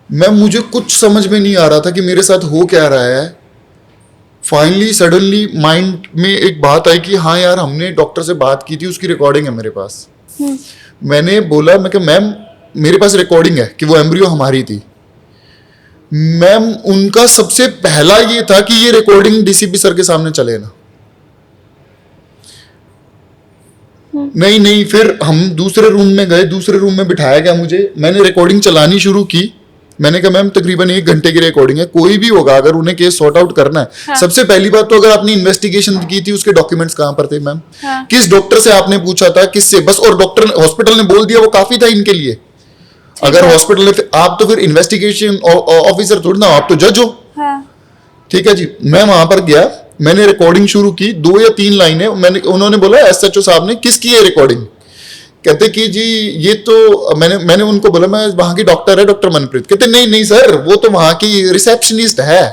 मैम मुझे कुछ समझ में नहीं आ रहा था कि मेरे साथ हो क्या रहा है। फाइनली सडनली माइंड में एक बात आई कि हाँ यार हमने डॉक्टर से बात की थी, उसकी रिकॉर्डिंग है मेरे पास। मैंने बोला, मैं कहा मैम मेरे पास रिकॉर्डिंग है कि वो एम्ब्रियो हमारी थी। मैम उनका सबसे पहला ये था कि ये रिकॉर्डिंग DCP सर के सामने चले ना। नहीं, फिर हम दूसरे रूम में गए, दूसरे रूम में बिठाया गया मुझे, मैंने रिकॉर्डिंग चलानी शुरू की। मैंने कहा मैम तकरीबन 1 घंटे की रिकॉर्डिंग है, कोई भी होगा अगर उन्हें केस सॉर्ट आउट करना है। हाँ। सबसे पहली बात तो अगर आपने इन्वेस्टिगेशन की थी उसके डॉक्यूमेंट्स कहां पर थे मैम? हाँ। किस डॉक्टर से आपने पूछा था, किससे? बस, और डॉक्टर हॉस्पिटल ने बोल दिया वो काफी था इनके लिए। अगर हॉस्पिटल ने, आप तो फिर इन्वेस्टिगेशन ऑफिसर थोड़ी ना, आप तो जज हो। हाँ। ठीक है जी। मैं वहां पर गया, मैंने रिकॉर्डिंग शुरू की, 2 या 3 लाइनें मैंने, उन्होंने बोला SHO साहब ने किसकी है रिकॉर्डिंग? कहते कि जी ये तो मैंने उनको बोला मैं वहां की डॉक्टर है, डॉक्टर मनप्रीत। कहते नहीं सर वो तो वहां की रिसेप्शनिस्ट है,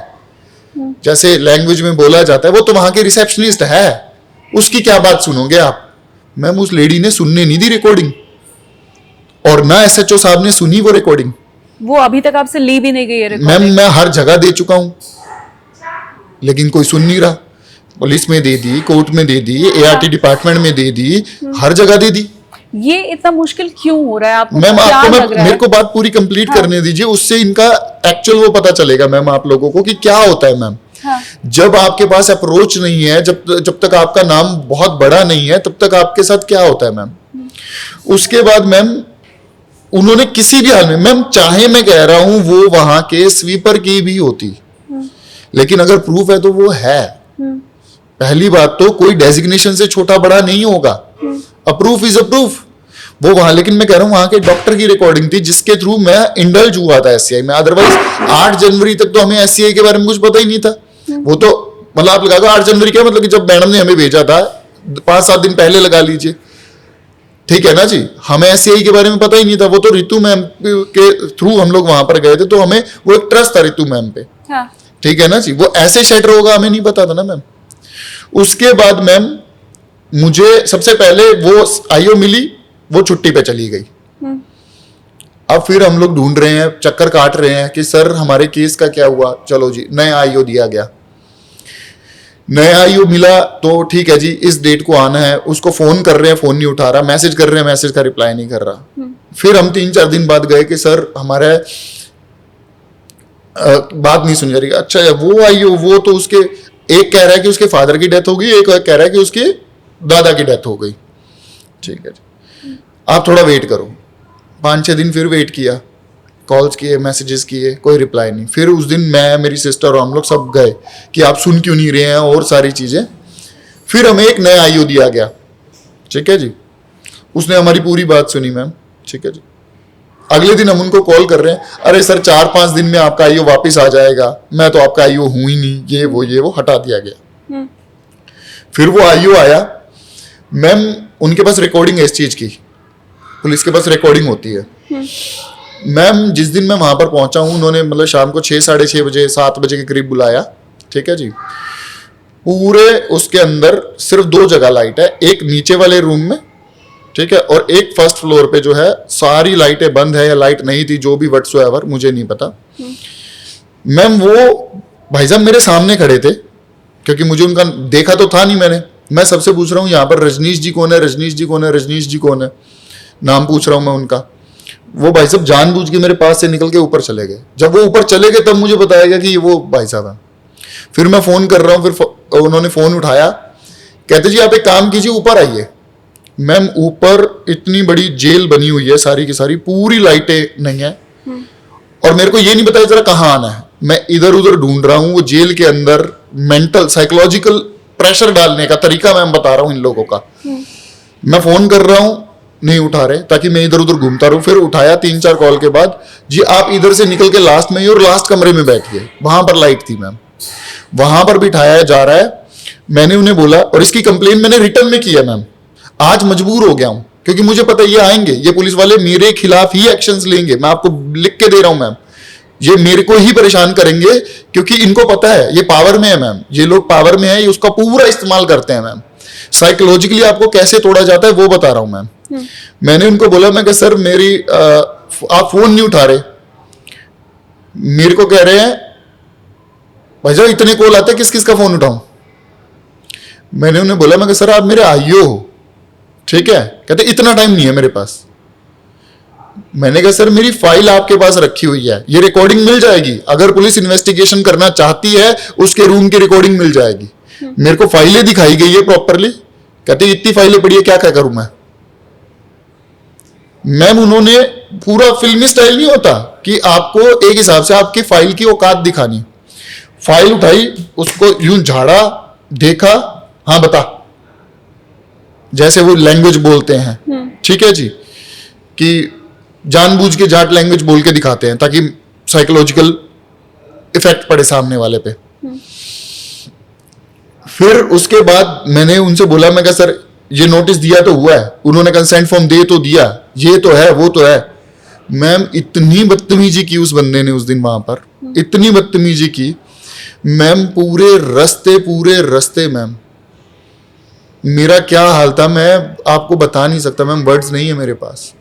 जैसे लैंग्वेज में बोला जाता है, वो तो वहां की रिसेप्शनिस्ट है, उसकी क्या बात सुनोगे आप? मैम उस लेडी ने सुनने नहीं दी रिकॉर्डिंग, और ना SHO साहब ने सुनी वो रिकॉर्डिंग। वो अभी तक आपसे ली भी नहीं गई है रिकॉर्डिंग? मैम मैं हर जगह दे चुका हूं, लेकिन कोई सुन नहीं रहा। पुलिस में दे दी, कोर्ट में दे दी, ART डिपार्टमेंट में दे दी, हर जगह दे दी। ये इतना मुश्किल क्यों हो रहा है आपको? मैम आपको मेरे को बात पूरी कंप्लीट करने दीजिए, उससे इनका एक्चुअल वो पता चलेगा मैम आप लोगों को कि क्या होता है मैम। हाँ। जब आपके पास अप्रोच नहीं है, जब तक आपका नाम बहुत बड़ा नहीं है, तब तक आपके साथ क्या होता है मैम। उसके बाद मैम उन्होंने किसी भी हाल में, मैम चाहे मैं कह रहा हूं वो वहां के स्वीपर की भी होती, लेकिन अगर प्रूफ है तो वो है। पहली बात तो कोई डेजिग्नेशन से छोटा बड़ा नहीं होगा, अप्रूफ इज अप्रूफ। वो वहां, लेकिन मैं कह रहा हूं वहां के डॉक्टर की रिकॉर्डिंग थी जिसके थ्रू मैं इंडल्ज हुआ था एससीआई में। अदरवाइज 8 जनवरी तक तो हमें एससीआई के बारे में कुछ पता ही नहीं था। वो तो मतलब आप लगा दो 8 जनवरी क्या मतलब कि जब मैडम ने हमें भेजा था 5-7 दिन पहले लगा लीजिए, ठीक है ना जी। हमें एससीआई के बारे में पता ही नहीं था। वो तो रितु मैम के थ्रू हम लोग वहां पर गए थे, तो हमें वो एक ट्रस्ट था रितु मैम पे, ठीक है ना जी। वो ऐसे शेटर होगा हमें नहीं पता था ना मैम। उसके बाद मैम मुझे सबसे पहले वो आईओ मिली, वो छुट्टी पे चली गई। अब फिर हम लोग ढूंढ रहे हैं, चक्कर काट रहे हैं कि सर हमारे केस का क्या हुआ। चलो जी, नया आईओ दिया गया, नया आईओ मिला तो ठीक है जी, इस डेट को आना है। उसको फोन कर रहे हैं, फोन नहीं उठा रहा, मैसेज कर रहे हैं, मैसेज का रिप्लाई नहीं कर रहा। फिर हम 3-4 दिन बाद गए कि सर हमारे बात नहीं सुनी जा रही। अच्छा वो आईओ, वो तो उसके एक कह रहा है कि उसके फादर की डेथ हो गई, एक कह रहा है कि उसके दादा की डेथ हो गई। ठीक है जी, आप थोड़ा वेट करो। 5-6 दिन फिर वेट किया, कॉल्स किए, मैसेजेस किए, कोई रिप्लाई नहीं। फिर उस दिन मैं, मेरी सिस्टर और हम लोग सब गए कि आप सुन क्यों नहीं रहे हैं और सारी चीज़ें। फिर हमें एक नया आईओ दिया गया, ठीक है जी। उसने हमारी पूरी बात सुनी मैम, ठीक है जी। अगले दिन हम उनको कॉल कर रहे हैं, अरे सर 4-5 दिन में आपका आईओ वापस आ जाएगा। मैं तो आपका आईओ हूं ही नहीं, ये वो हटा दिया गया। फिर वो आईओ आया मैम, उनके पास रिकॉर्डिंग है इस चीज की, पुलिस के पास रिकॉर्डिंग होती है मैम। जिस दिन मैं वहां पर पहुंचा हूं, उन्होंने मतलब शाम को 6-6:30 बजे 7 बजे के करीब बुलाया, ठीक है जी। पूरे उसके अंदर सिर्फ 2 जगह लाइट है, एक नीचे वाले रूम में, ठीक है, और एक फर्स्ट फ्लोर पे जो है सारी लाइटें बंद है या लाइट नहीं थी, जो भी व्हाटसोएवर, मुझे नहीं पता मैम। वो भाई साहब मेरे सामने खड़े थे, क्योंकि मुझे उनका देखा तो था नहीं मैंने। मैं सबसे पूछ रहा हूँ यहाँ पर रजनीश जी कौन है, रजनीश जी कौन है, रजनीश जी कौन है, नाम पूछ रहा हूँ मैं उनका। वो भाई साहब जानबूझ के मेरे पास से निकल के ऊपर चले गए। जब वो ऊपर चले गए तब मुझे बताया गया कि ये वो भाई साहब है। फिर मैं फोन कर रहा हूँ, फिर उन्होंने फोन उठाया, कहते जी आप एक काम कीजिए, ऊपर आइए। मैम ऊपर इतनी बड़ी जेल बनी हुई है, सारी की सारी, पूरी लाइटें नहीं है, और मेरे को ये नहीं बताया जरा कहाँ आना है। मैं इधर उधर ढूंढ रहा हूँ। वो जेल के अंदर मेंटल साइकोलॉजिकल प्रेशर डालने का तरीका मैं बता रहा हूँ इन लोगों का। मैं फोन कर रहा हूँ, नहीं उठा रहे, ताकि मैं इधर उधर घूमता रहूं। फिर उठाया 3-4 कॉल के बाद, जी आप इधर से निकल के लास्ट में ही और लास्ट कमरे में बैठिए, वहां पर लाइट थी मैम। वहां पर बिठाया जा रहा है। मैंने उन्हें बोला, और इसकी कंप्लेन मैंने रिटर्न में किया मैम। आज मजबूर हो गया हूं, क्योंकि मुझे पता ये आएंगे, ये पुलिस वाले मेरे खिलाफ ही एक्शंस लेंगे। मैं आपको लिख के दे रहा हूं मैम, ये मेरे को ही परेशान करेंगे, क्योंकि इनको पता है ये पावर में है मैम। ये लोग पावर में है, ये उसका पूरा इस्तेमाल करते हैं मैम। साइकोलॉजिकली आपको कैसे तोड़ा जाता है वो बता रहा हूं मैम। मैंने उनको बोला, मैं कहा सर मेरी आप फोन नहीं उठा रहे। मेरे को कह रहे हैं भाई साहब इतने कॉल आते, किस किस का फोन उठाऊं। मैंने उन्हें बोला, मैं कहा सर आप मेरे आईओ हो, ठीक है। कहते इतना टाइम नहीं है मेरे पास। मैंने कहा सर मेरी फाइल आपके पास रखी हुई है, ये रिकॉर्डिंग मिल जाएगी। अगर पुलिस इन्वेस्टिगेशन करना चाहती है, उसके रूम की रिकॉर्डिंग मिल जाएगी। मेरे को फाइलें दिखाई गई है प्रॉपरली। कहते इतनी फाइलें पड़ी है, क्या क्या करूं मैं। मैम उन्होंने पूरा फिल्मी स्टाइल नहीं होता कि आपको एक हिसाब से आपकी फाइल की औकात दिखानी। फाइल उठाई, उसको यूं झाड़ा, देखा, हाँ बता, जैसे वो लैंग्वेज बोलते हैं, ठीक है जी, कि जानबूझ के जाट लैंग्वेज बोल के दिखाते हैं ताकि साइकोलॉजिकल इफेक्ट पड़े सामने वाले पे। फिर उसके बाद मैंने उनसे बोला, मैं कहा सर ये नोटिस दिया तो हुआ है, उन्होंने कंसेंट फॉर्म दे तो दिया, ये तो है वो तो है। मैम इतनी बदतमीजी की उस बंदे ने उस दिन वहां पर, इतनी बदतमीजी की मैम, पूरे रास्ते मैम मेरा क्या हाल था मैं आपको बता नहीं सकता मैम, वर्ड्स नहीं है मेरे पास।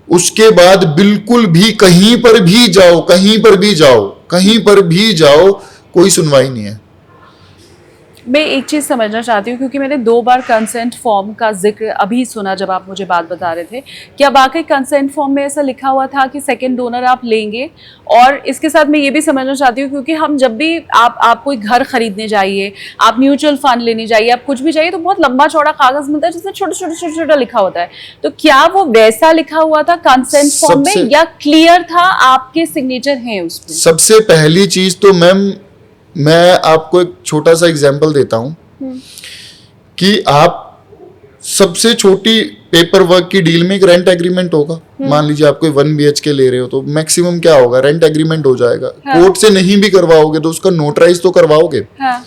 उसके बाद बिल्कुल भी कहीं पर भी जाओ, कोई सुनवाई नहीं है। मैं एक चीज़ समझना चाहती हूँ, क्योंकि मैंने 2 बार कंसेंट फॉर्म का जिक्र अभी सुना जब आप मुझे बात बता रहे थे। क्या वाकई कंसेंट फॉर्म में ऐसा लिखा हुआ था कि सेकंड डोनर आप लेंगे? और इसके साथ मैं ये भी समझना चाहती हूँ, क्योंकि हम जब भी आप कोई घर खरीदने जाइए, आप म्यूचुअल फंड लेने जाइए, आप कुछ भी जाइए, तो बहुत लंबा चौड़ा कागज मिलता है जिसमें छोटा लिखा होता है। तो क्या वो वैसा लिखा हुआ था कंसेंट फॉर्म में, या क्लियर था आपके सिग्नेचर हैं उसमें? सबसे पहली चीज तो मैम, मैं आपको एक छोटा सा एग्जांपल देता हूं कि आप सबसे छोटी पेपर वर्क की डील में एक रेंट एग्रीमेंट होगा। मान लीजिए आप कोई 1 BHK ले रहे हो, तो मैक्सिमम क्या होगा, रेंट एग्रीमेंट हो जाएगा। हाँ। कोर्ट से नहीं भी करवाओगे तो उसका नोटराइज तो करवाओगे। हाँ।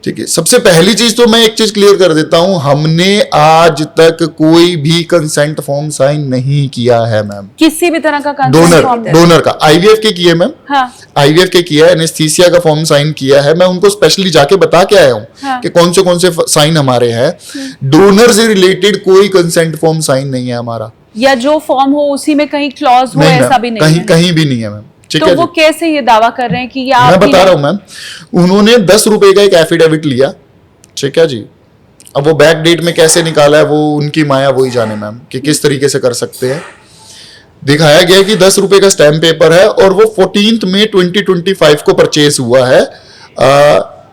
ठीक है, सबसे पहली चीज तो मैं एक चीज क्लियर कर देता हूं, हमने आज तक कोई भी कंसेंट फॉर्म साइन नहीं किया है मैम। किसी भी तरह का कंसेंट फॉर्म? डोनर का IVF के किए मैम। हाँ। IVF के किया है, एनेस्थीसिया का फॉर्म साइन किया है। मैं उनको स्पेशली जाके बता के आया हूँ हाँ। कि कौन से साइन हमारे हैं। डोनर से रिलेटेड कोई कंसेंट फॉर्म साइन नहीं है हमारा। या जो फॉर्म हो उसी में कहीं क्लॉज हो, ऐसा भी नहीं है? कहीं भी नहीं है मैम। तो वो कैसे ये दावा कर रहे हैं कि ये मैं बता रहा हूँ मैम, उन्होंने 10 रुपए का एक एफिडेविट लिया, ठीक है जी। अब वो बैक डेट में कैसे निकाला है वो उनकी माया, वही जाने मैम कि किस तरीके से कर सकते हैं। दिखाया गया कि 10 रुपए का स्टैम्प पेपर है और वो 14 मई 2025 को परचेज हुआ है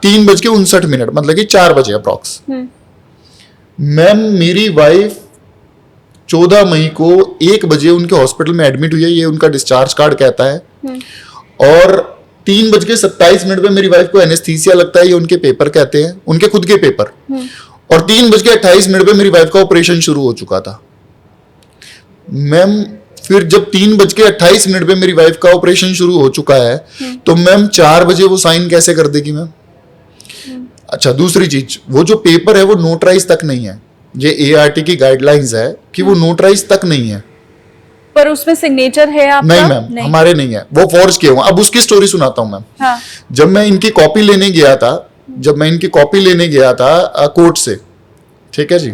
3:59, मतलब कि 4 बजे अप्रॉक्स। मैम मेरी वाइफ 14 मई को 1 बजे उनके हॉस्पिटल में एडमिट हुई है, ये उनका डिस्चार्ज कार्ड कहता है। और 3:27 पे मेरी वाइफ को एनेस्थीसिया लगता है, ये उनके पेपर कहते हैं, उनके खुद के पेपर। और 3:28 पे मेरी वाइफ का ऑपरेशन शुरू हो चुका था। मैम फिर जब 3:28 पे मेरी वाइफ का ऑपरेशन शुरू हो चुका है, तो मैम 4 बजे वो साइन कैसे कर देगी मैम? अच्छा, दूसरी चीज, वो जो पेपर है वो नोटराइज तक नहीं है। ये ART की गाइडलाइंस है कि वो नोटराइज तक नहीं है। पर उसमें सिग्नेचर है आपका? नहीं मैम, हमारे नहीं है, वो फॉर्ज किए हुए। अब उसकी स्टोरी सुनाता हूं मैम। हाँ। जब मैं इनकी कॉपी लेने गया था कोर्ट से, ठीक है जी।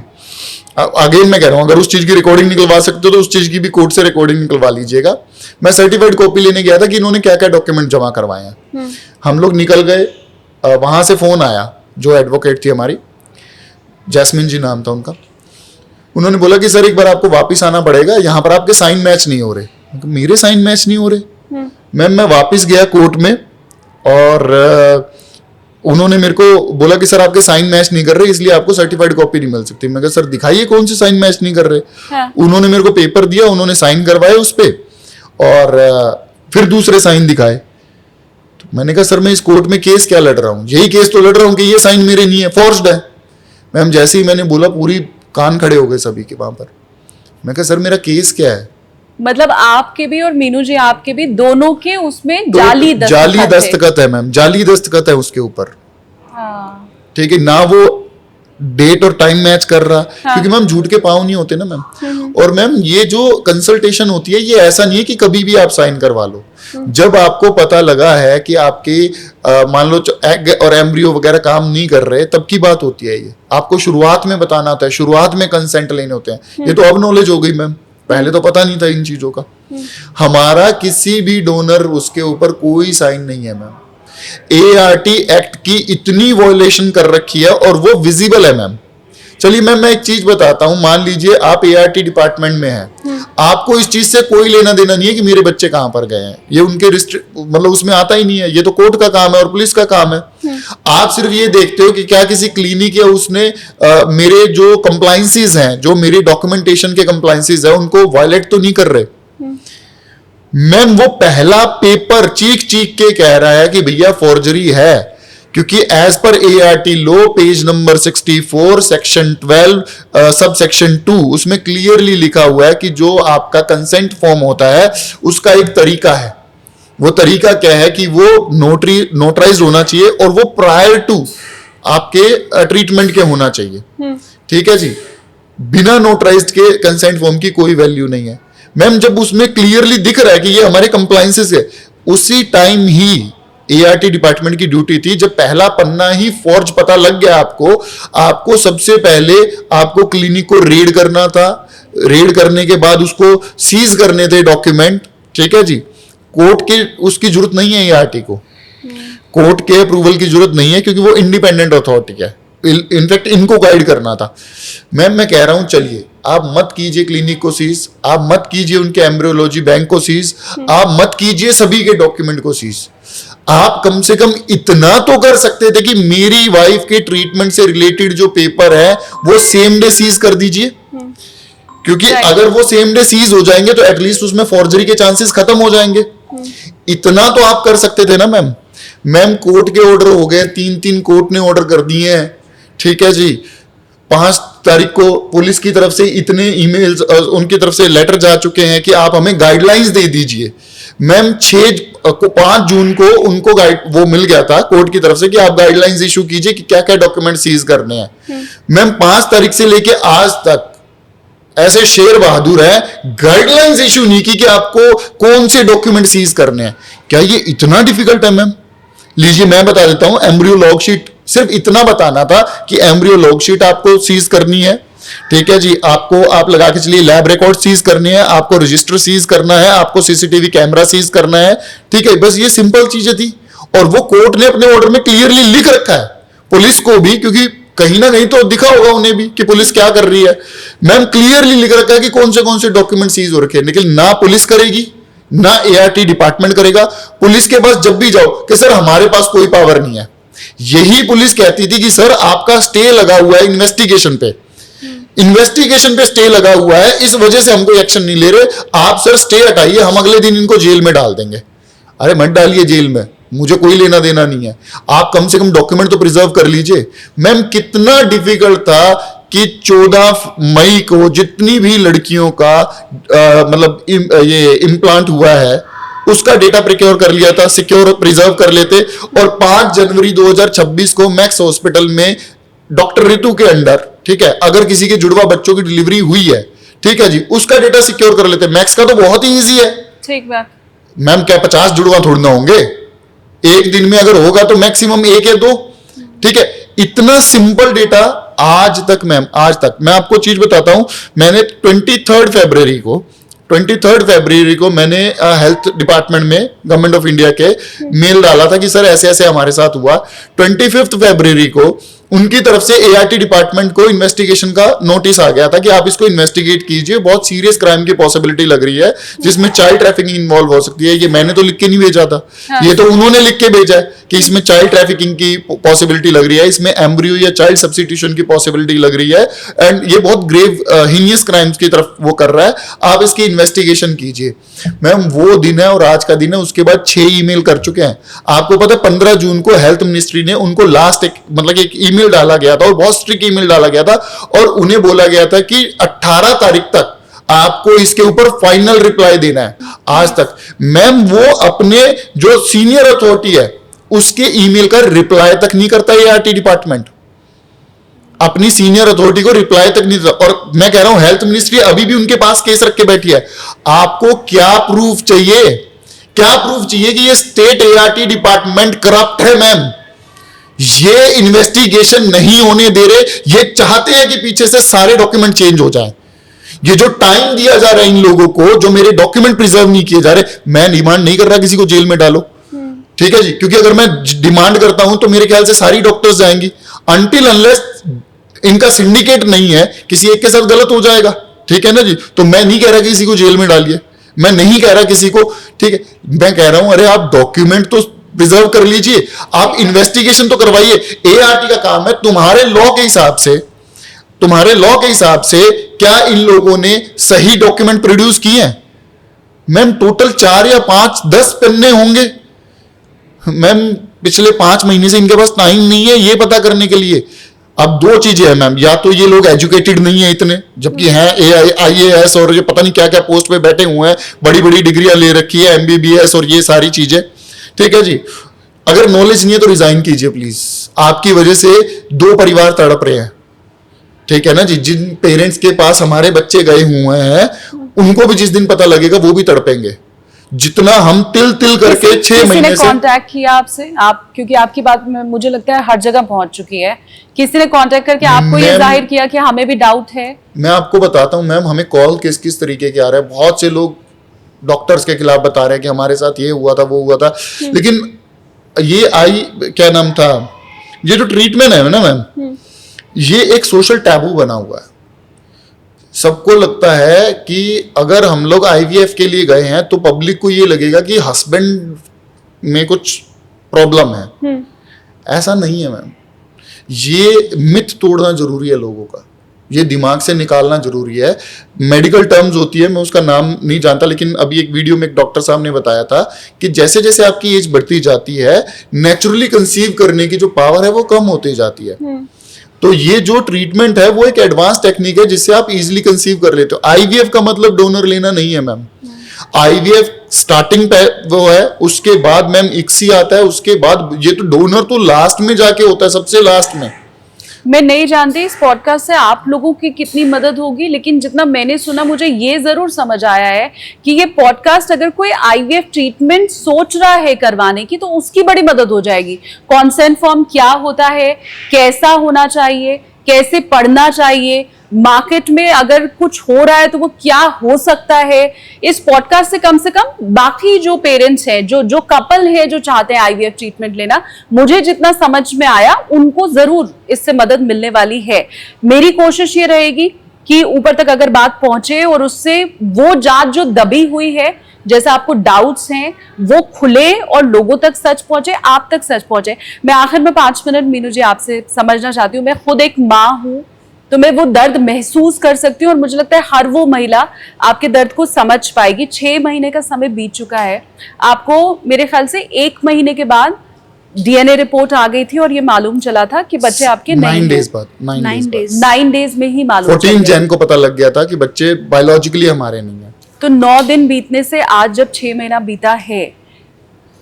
अगेन मैं कह रहा हूं, अगर उस चीज की रिकॉर्डिंग निकलवा सकते हो तो उस चीज की भी कोर्ट से रिकॉर्डिंग निकलवा लीजिएगा। मैं सर्टिफाइड कॉपी लेने गया था कि इन्होंने क्या क्या डॉक्यूमेंट जमा करवाए हैं। हम लोग निकल गए, वहां से फोन आया, जो एडवोकेट थी हमारी, जैस्मिन जी नाम था उनका। उन्होंने बोला कि सर एक बार आपको वापस आना पड़ेगा, यहाँ पर आपके साइन मैच नहीं हो रहे। मेरे साइन मैच नहीं हो रहे? मैम मैं वापस गया कोर्ट में और उन्होंने मेरे को बोला कि सर आपके साइन मैच नहीं कर रहे, इसलिए आपको सर्टिफाइड कॉपी नहीं मिल सकती। मैं कहा सर दिखाइए कौन से साइन मैच नहीं कर रहे। हाँ। उन्होंने मेरे को पेपर दिया, उन्होंने साइन करवाए उस पे और फिर दूसरे साइन दिखाए। तो मैंने कहा सर मैं इस कोर्ट में केस क्या लड़ रहा हूँ? यही केस तो लड़ रहा हूँ कि ये साइन मेरे नहीं है, फॉर्ज्ड है। मैम जैसे ही मैंने बोला पूरी कान खड़े हो गए सभी के वहां पर। मैं कहा सर मेरा केस क्या है? मतलब आपके भी और मीनू जी आपके भी, दोनों के उसमें तो जाली दस्तखत है मैम, जाली दस्तखत है उसके ऊपर। हाँ। ठीक है ना, वो डेट और टाइम मैच कर रहा। हाँ। क्योंकि मैम झूठ के पाँव नहीं होते ना मैम। और मैम ये जो कंसल्टेशन होती है, ये ऐसा नहीं है कि कभी भी आप साइन करवा लो। जब आपको पता लगा है कि आपके मान लो एग और एम्ब्रियो वगैरह काम नहीं कर रहे, तब की बात होती है। ये आपको शुरुआत में बताना होता है, शुरुआत में कंसेंट लेने होते हैं। ये तो अब नॉलेज हो गई मैम, पहले तो पता नहीं था इन चीजों का। हमारा किसी भी डोनर उसके ऊपर कोई साइन नहीं है मैम। ART एक्ट की इतनी वॉयलेशन कर रखी है और वो विजिबल है मैम। चलिए मैम मैं एक चीज बताता हूं, मान लीजिए आप ART डिपार्टमेंट में हैं, आपको इस चीज से कोई लेना देना नहीं है कि मेरे बच्चे कहां पर गए हैं, ये उनके मतलब उसमें आता ही नहीं है। ये तो कोर्ट का काम है और पुलिस का काम है। आप सिर्फ ये देखते हो कि क्या किसी क्लिनिक या उसने मेरे जो कंप्लायंसेस हैं, जो मेरी डॉक्यूमेंटेशन के कंप्लायंसेस है, उनको वायलेट तो नहीं कर रहे। मैम वो पहला पेपर चीख के कह रहा है कि भैया फॉर्जरी है, क्योंकि as per ART law page number 64 section 12 sub section 2 उसमें क्लियरली लिखा हुआ है कि जो आपका कंसेंट फॉर्म होता है उसका एक तरीका है। वो तरीका क्या है कि वो नोटराइज होना चाहिए और वो प्रायर टू आपके ट्रीटमेंट के होना चाहिए। ठीक है जी, बिना नोटराइज के कंसेंट फॉर्म की कोई वैल्यू नहीं है। मैम जब उसमें क्लियरली दिख रहा है कि ये हमारे कंप्लायंसेस है, उसी टाइम ही ART डिपार्टमेंट की ड्यूटी थी, जब पहला पन्ना ही फॉर्ज पता लग गया आपको सबसे पहले आपको क्लिनिक को रेड करना था। रेड करने के बाद उसको सीज करने थे डॉक्यूमेंट। ठीक है जी, कोर्ट की उसकी जरूरत नहीं है ART को। कोर्ट के अप्रूवल की जरूरत नहीं है क्योंकि वो इंडिपेंडेंट अथॉरिटी है। इनफैक्ट इनको गाइड करना था। मैम मैं कह रहा हूं चलिए आप मत कीजिए क्लिनिक को सीज, आप मत कीजिए उनके एम्ब्रियोलॉजी बैंक को सीज, आप मत कीजिए सभी के डॉक्यूमेंट को सीज। आप कम से कम इतना तो कर सकते थे कि मेरी वाइफ के ट्रीटमेंट से रिलेटेड जो पेपर है वो सेम डे सीज कर दीजिए, क्योंकि अगर वो सेम डे सीज हो जाएंगे तो एटलीस्ट उसमें फॉर्जरी के चांसेस खत्म हो जाएंगे। इतना तो आप कर सकते थे ना मैम। मैम कोर्ट के ऑर्डर हो गए, 3 कोर्ट ने ऑर्डर कर दिए हैं, ठीक है जी। 5 तारीख को पुलिस की तरफ से इतने ईमेल्स, उनकी तरफ से लेटर जा चुके हैं कि आप हमें गाइडलाइंस दे दीजिए। मैम 5 जून को उनको वो मिल गया था कोर्ट की तरफ से कि आप गाइडलाइंस इशू कीजिए कि क्या क्या डॉक्यूमेंट सीज करने हैं। मैम 5 तारीख से लेके आज तक ऐसे शेर बहादुर है, गाइडलाइंस इशू नहीं की कि आपको कौन से डॉक्यूमेंट सीज करने हैं। क्या ये इतना डिफिकल्ट है मैम? लीजिए मैं बता देता हूं, एम्ब्रियो लॉग शीट सिर्फ इतना बताना था कि एम्ब्रियो लॉग शीट आपको सीज करनी है, ठीक है जी। आपको आप लगा के चलिए लैब रिकॉर्ड सीज करने हैं, आपको रजिस्टर सीज करना है, आपको सीसीटीवी कैमरा सीज करना है, ठीक है। बस ये सिंपल चीजें थी और वो कोर्ट ने अपने ऑर्डर में क्लियरली लिख रखा है पुलिस को भी, क्योंकि कहीं ना कहीं तो दिखा होगा उन्हें भी कि पुलिस क्या कर रही है। मैम क्लियरली लिख रखा है कि कौन से डॉक्यूमेंट सीज हो रखे हैं, लेकिन ना पुलिस करेगी ना एआरटी डिपार्टमेंट करेगा। पुलिस के पास जब भी जाओ कि सर हमारे पास कोई पावर नहीं है। यही पुलिस कहती थी कि सर आपका स्टे लगा हुआ है इन्वेस्टिगेशन पे, इन्वेस्टिगेशन पे स्टे लगा हुआ है, इस वजह से हम कोई एक्शन नहीं ले रहे, आप सर स्टे हटाइए, हम अगले दिन इनको जेल में डाल देंगे। अरे मत डालिए जेल में, मुझे कोई लेना देना नहीं है, आप कम से कम डॉक्यूमेंट तो प्रिजर्व कर लीजिए। मैम कितना डिफिकल्ट था कि 14 मई को जितनी भी लड़कियों का मतलब ये इम्प्लांट हुआ है उसका डेटा प्रिक्योर कर लिया था, सिक्योर प्रिजर्व कर लेते, और 5 जनवरी 2026 को मैक्स हॉस्पिटल में डॉक्टर ऋतु के अंडर, ठीक है, अगर किसी के जुड़वा बच्चों की डिलीवरी हुई है, ठीक है जी, उसका डेटा सिक्योर कर लेते। मैक्स का तो बहुत ही ईजी है। ठीक बात मैम, क्या 50 जुड़वा थोड़ी ना होंगे एक दिन में? अगर होगा तो मैक्सिमम 1 या 2, ठीक है। इतना सिंपल डेटा आज तक मैम, आज तक मैं आपको चीज बताता हूं, मैंने 23 फरवरी को मैंने हेल्थ डिपार्टमेंट में गवर्नमेंट ऑफ इंडिया के मेल डाला था कि सर ऐसे ऐसे हमारे साथ हुआ। 25 फरवरी को उनकी तरफ से एआरटी डिपार्टमेंट को इन्वेस्टिगेशन का नोटिस आ गया था कि आप इसको इन्वेस्टिगेट कीजिए, बहुत सीरियस क्राइम की पॉसिबिलिटी लग रही है जिसमें चाइल्ड ट्रैफिकिंग इन्वॉल्व हो सकती है। ये मैंने तो लिख के नहीं भेजा था, ये तो उन्होंने लिख के भेजा है कि इसमें चाइल्ड ट्रैफिकिंग की पॉसिबिलिटी लग रही है, इसमें एम्ब्रियो या चाइल्ड सब्स्टिट्यूशन की पॉसिबिलिटी लग रही है, एंड ये बहुत ग्रेव हीनियस क्राइम्स की तरफ वो कर रहा है, आप इसकी इन्वेस्टिगेशन कीजिए। मैम वो दिन है और आज का दिन है, उसके बाद 6 ईमेल कर चुके हैं। आपको पता है 15 जून को हेल्थ मिनिस्ट्री ने उनको लास्ट एक ईमेल डाला गया था और बहुत स्ट्रिक्ट ईमेल डाला गया था और उन्हें बोला गया था कि 18 तारीख तक आपको इसके ऊपर फाइनल रिप्लाई देना है। आज तक मैम वो अपने जो सीनियर अथॉरिटी है उसके ईमेल का रिप्लाई तक नहीं करता एआरटी डिपार्टमेंट, अपनी सीनियर अथॉरिटी को रिप्लाई तक नहीं देता। और मैं कह रहा हूं हेल्थ मिनिस्ट्री अभी भी उनके पास केस रख के बैठी है। आपको क्या प्रूफ चाहिए? क्या प्रूफ चाहिए कि ये स्टेट एआरटी डिपार्टमेंट करप्ट है? मैम ये इन्वेस्टिगेशन नहीं होने दे रहे, ये चाहते हैं कि पीछे से सारे डॉक्यूमेंट चेंज हो जाए। ये जो टाइम दिया जा रहा है इन लोगों को, जो मेरे डॉक्यूमेंट प्रिजर्व नहीं किए जा रहे, मैं डिमांड नहीं कर रहा किसी को जेल में डालो, ठीक है जी, क्योंकि अगर मैं डिमांड करता हूं तो मेरे ख्याल से सारी डॉक्टर्स जाएंगी। अनटिल अनलेस इनका सिंडिकेट नहीं है, किसी एक के साथ गलत हो जाएगा, ठीक है ना जी। तो मैं नहीं कह रहा किसी को जेल में डालिए, मैं नहीं कह रहा किसी को, ठीक है, मैं कह रहा हूं अरे आप डॉक्यूमेंट तो प्रिजर्व कर लीजिए, आप इन्वेस्टिगेशन तो करवाइए। एआरटी का काम है तुम्हारे लॉ के हिसाब से क्या इन लोगों ने सही डॉक्यूमेंट प्रोड्यूस किए हैं? मैम टोटल 4 या 5 10 पन्ने होंगे मैम, पिछले 5 महीने से इनके पास टाइम नहीं है ये पता करने के लिए। अब 2 चीजें हैं मैम, या तो ये लोग एजुकेटेड नहीं है इतने, जबकि हैं आईएएस और ये पता नहीं क्या क्या पोस्ट पे बैठे हुए हैं, बड़ी बड़ी डिग्रियां ले रखी है, एमबीबीएस और ये सारी चीजें, ठीक है जी। अगर नॉलेज नहीं है तो रिजाइन कीजिए प्लीज, आपकी वजह से 2 परिवार तड़प रहे हैं, ठीक है ना जी। जिन पेरेंट्स के पास हमारे बच्चे गए हुए हैं उनको भी जिस दिन पता लगेगा वो भी तड़पेंगे, जितना हम तिल तिल करके 6 महीने से। कांटेक्ट किया आपसे? आप, क्योंकि आपकी बात में मुझे लगता है हर जगह पहुंच चुकी है, किसी ने कांटेक्ट करके आपको ये जाहिर किया कि हमें भी डाउट है? मैं आपको बताता हूं मैम, हमें कॉल किस किस तरीके के आ रहे हैं। बहुत से लोग डॉक्टर्स के खिलाफ बता रहे हैं कि हमारे साथ ये हुआ था वो हुआ था, लेकिन ये क्या नाम था, ये जो ट्रीटमेंट है ना मैम, ये एक सोशल टैबू बना हुआ है। सबको लगता है कि अगर हम लोग आईवीएफ के लिए गए हैं तो पब्लिक को ये लगेगा कि हस्बैंड में कुछ प्रॉब्लम है। ऐसा नहीं है मैम, ये मिथ तोड़ना जरूरी है लोगों का, ये दिमाग से निकालना जरूरी है। मेडिकल टर्म्स होती है, मैं उसका नाम नहीं जानता, लेकिन अभी एक वीडियो में एक डॉक्टर साहब ने बताया था कि जैसे जैसे आपकी एज बढ़ती जाती है, नेचुरली कंसीव करने की जो पावर है वो कम होती जाती है। तो ये जो ट्रीटमेंट है वो एक एडवांस टेक्निक है जिससे आप इजीली कंसीव कर लेते हो। आईवीएफ का मतलब डोनर लेना नहीं है मैम। आईवीएफ स्टार्टिंग पे वो है, उसके बाद मैम इक्सी आता है, उसके बाद ये तो डोनर तो लास्ट में जाके होता है, सबसे लास्ट में। मैं नहीं जानती इस पॉडकास्ट से आप लोगों की कितनी मदद होगी, लेकिन जितना मैंने सुना मुझे ये जरूर समझ आया है कि ये पॉडकास्ट अगर कोई आईवीएफ ट्रीटमेंट सोच रहा है करवाने की तो उसकी बड़ी मदद हो जाएगी। कॉन्सेंट फॉर्म क्या होता है, कैसा होना चाहिए, कैसे पढ़ना चाहिए, मार्केट में अगर कुछ हो रहा है तो वो क्या हो सकता है, इस पॉडकास्ट से कम बाकी जो पेरेंट्स हैं, जो कपल है जो चाहते हैं आईवीएफ ट्रीटमेंट लेना, मुझे जितना समझ में आया उनको जरूर इससे मदद मिलने वाली है। मेरी कोशिश ये रहेगी कि ऊपर तक अगर बात पहुंचे और उससे वो जांच जो दबी हुई है, जैसे आपको डाउट्स हैं, वो खुले और लोगों तक सच पहुंचे, आप तक सच पहुंचे। मैं आखिर में 5 मिनट मीनू जी आपसे समझना चाहती हूँ। मैं खुद एक माँ हूँ तो मैं वो दर्द महसूस कर सकती हूँ और मुझे लगता है हर वो महिला आपके दर्द को समझ पाएगी। 6 महीने का समय बीत चुका है, आपको मेरे ख्याल से 1 महीने के बाद डीएनए रिपोर्ट आ गई थी और ये मालूम चला था कि बच्चे आपके 9 डेज बाद 9 डेज में ही मालूम 14 जैन को पता लग गया था कि बच्चे बायोलॉजिकली हमारे नहीं है। तो 9 दिन बीतने से आज जब 6 महीना बीता है,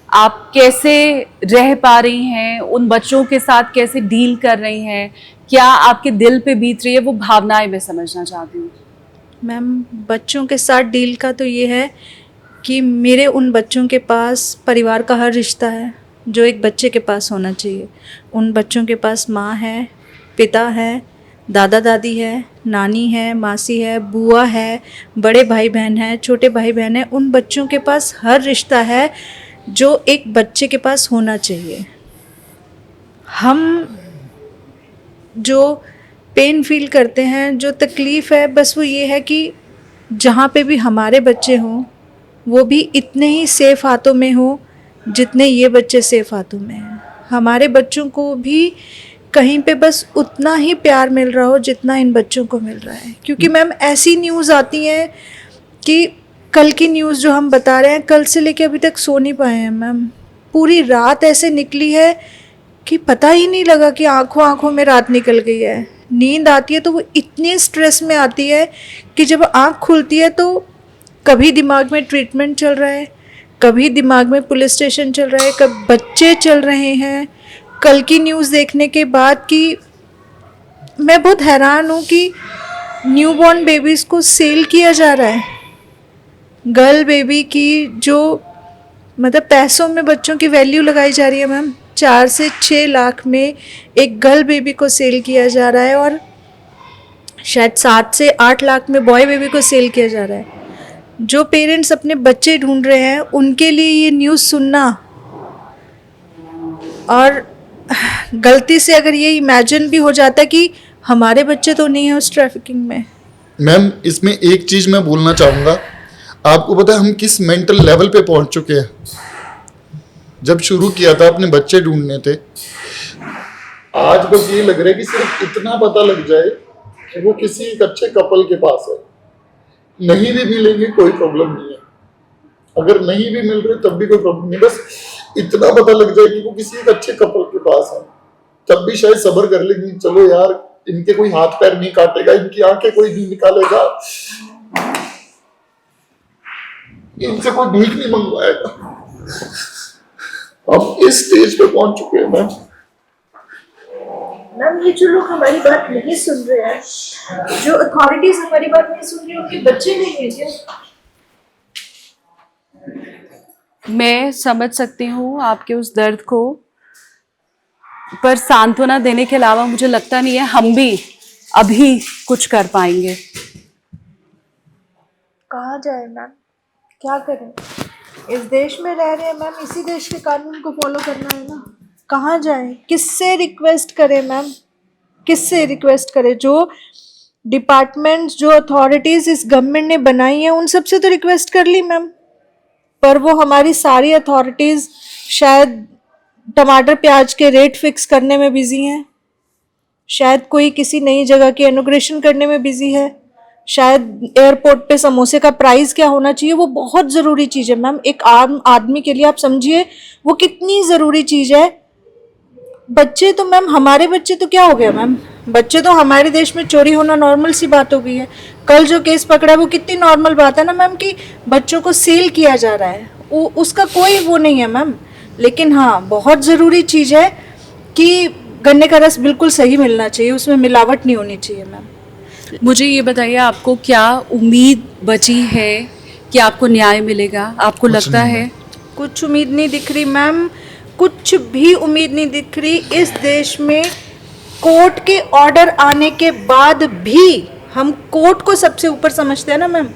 आप कैसे रह पा रही हैं, उन बच्चों के साथ कैसे डील कर रही हैं, क्या आपके दिल पे बीत रही है, वो भावनाएं मैं समझना चाहती हूँ। मैम, बच्चों के साथ डील का तो ये है कि मेरे उन बच्चों के पास परिवार का हर रिश्ता है जो एक बच्चे के पास होना चाहिए। उन बच्चों के पास माँ है, पिता है, दादा दादी है, नानी है, मासी है, बुआ है, बड़े भाई बहन है, छोटे भाई बहन है। उन बच्चों के पास हर रिश्ता है जो एक बच्चे के पास होना चाहिए। हम जो पेन फील करते हैं, जो तकलीफ़ है, बस वो ये है कि जहाँ पे भी हमारे बच्चे हों वो भी इतने ही सेफ़ हाथों में हो जितने ये बच्चे सेफ़ हाथों में हैं। हमारे बच्चों को भी कहीं पे बस उतना ही प्यार मिल रहा हो जितना इन बच्चों को मिल रहा है। क्योंकि मैम ऐसी न्यूज़ आती हैं कि कल की न्यूज़ जो हम बता रहे हैं, कल से लेके अभी तक सो नहीं पाए हैं मैम। पूरी रात ऐसे निकली है कि पता ही नहीं लगा कि आँखों में रात निकल गई है। नींद आती है तो वो इतने स्ट्रेस में आती है कि जब आँख खुलती है तो कभी दिमाग में ट्रीटमेंट चल रहा है, कभी दिमाग में पुलिस स्टेशन चल रहा है, कभी बच्चे चल रहे हैं। कल की न्यूज़ देखने के बाद कि मैं बहुत हैरान हूँ कि न्यूबॉर्न बेबीज़ को सेल किया जा रहा है। गर्ल बेबी की जो मतलब पैसों में बच्चों की वैल्यू लगाई जा रही है मैम, 4 से 6 लाख में एक गर्ल बेबी को सेल किया जा रहा है और शायद 7 से 8 लाख में बॉय बेबी को सेल किया जा रहा है। जो पेरेंट्स अपने बच्चे ढूंढ रहे हैं उनके लिए ये न्यूज़ सुनना, और गलती से अगर ये इमेजिन भी हो जाता कि हमारे बच्चे तो नहीं है उस ट्रैफिकिंग में। मैम, इसमें एक चीज़ मैं बोलना चाहूँगा, आपको पता है हम किस मेंटल लेवल पे पहुंच चुके हैं। जब शुरू किया था अपने बच्चे ढूंढने थे, आज बस ये लग रहा है कि सिर्फ इतना पता लग जाए कि वो किसी एक अच्छे कपल के पास है। नहीं भी मिलेंगे कोई प्रॉब्लम नहीं है, अगर नहीं भी मिल रहे तब भी कोई प्रॉब्लम नहीं, बस इतना पता लग जाए कि वो किसी एक अच्छे कपल के पास है, तब भी शायद सब्र कर लेंगे। चलो यार, इनके कोई हाथ पैर नहीं काटेगा, इनकी आंखें कोई नहीं निकालेगा, इनसे कोई भीख नहीं मंगवाएगा। हम इस स्टेज पे पहुंच चुके हैं मैम। मैम, ये जो लोग हमारी बात नहीं सुन रहे हैं, जो अथॉरिटीज हमारी बात नहीं सुन रही, उनके बच्चे नहीं हैं क्या? मैं समझ सकती हूँ आपके उस दर्द को, पर सांत्वना देने के अलावा मुझे लगता नहीं है हम भी अभी कुछ कर पाएंगे। कहाँ जाए मैम, क्या करें? इस देश में रह रहे हैं मैम, इसी देश के कानून को फॉलो करना है ना। कहाँ जाए, किससे रिक्वेस्ट करें मैम, किससे रिक्वेस्ट करें? जो डिपार्टमेंट्स, जो अथॉरिटीज़ इस गवर्नमेंट ने बनाई हैं उन सबसे तो रिक्वेस्ट कर ली मैम, पर वो हमारी सारी अथॉरिटीज़ शायद टमाटर प्याज के रेट फिक्स करने में बिजी हैं, शायद कोई किसी नई जगह की इनॉग्रेशन करने में बिजी है, शायद एयरपोर्ट पे समोसे का प्राइस क्या होना चाहिए, वो बहुत ज़रूरी चीज़ है मैम। एक आम आदमी के लिए आप समझिए वो कितनी ज़रूरी चीज़ है। बच्चे तो मैम, हमारे बच्चे तो क्या हो गया मैम, बच्चे तो हमारे देश में चोरी होना नॉर्मल सी बात हो गई है। कल जो केस पकड़ा है वो कितनी नॉर्मल बात है ना मैम, कि बच्चों को सेल किया जा रहा है, उसका कोई वो नहीं है मैम। लेकिन हाँ, बहुत ज़रूरी चीज़ है कि गन्ने का रस बिल्कुल सही मिलना चाहिए, उसमें मिलावट नहीं होनी चाहिए मैम। मुझे ये बताइए, आपको क्या उम्मीद बची है कि आपको न्याय मिलेगा? आपको कुछ लगता नहीं है? कुछ उम्मीद नहीं दिख रही मैम, कुछ भी उम्मीद नहीं दिख रही। इस देश में कोर्ट के ऑर्डर आने के बाद भी हम कोर्ट को सबसे ऊपर समझते हैं ना मैम।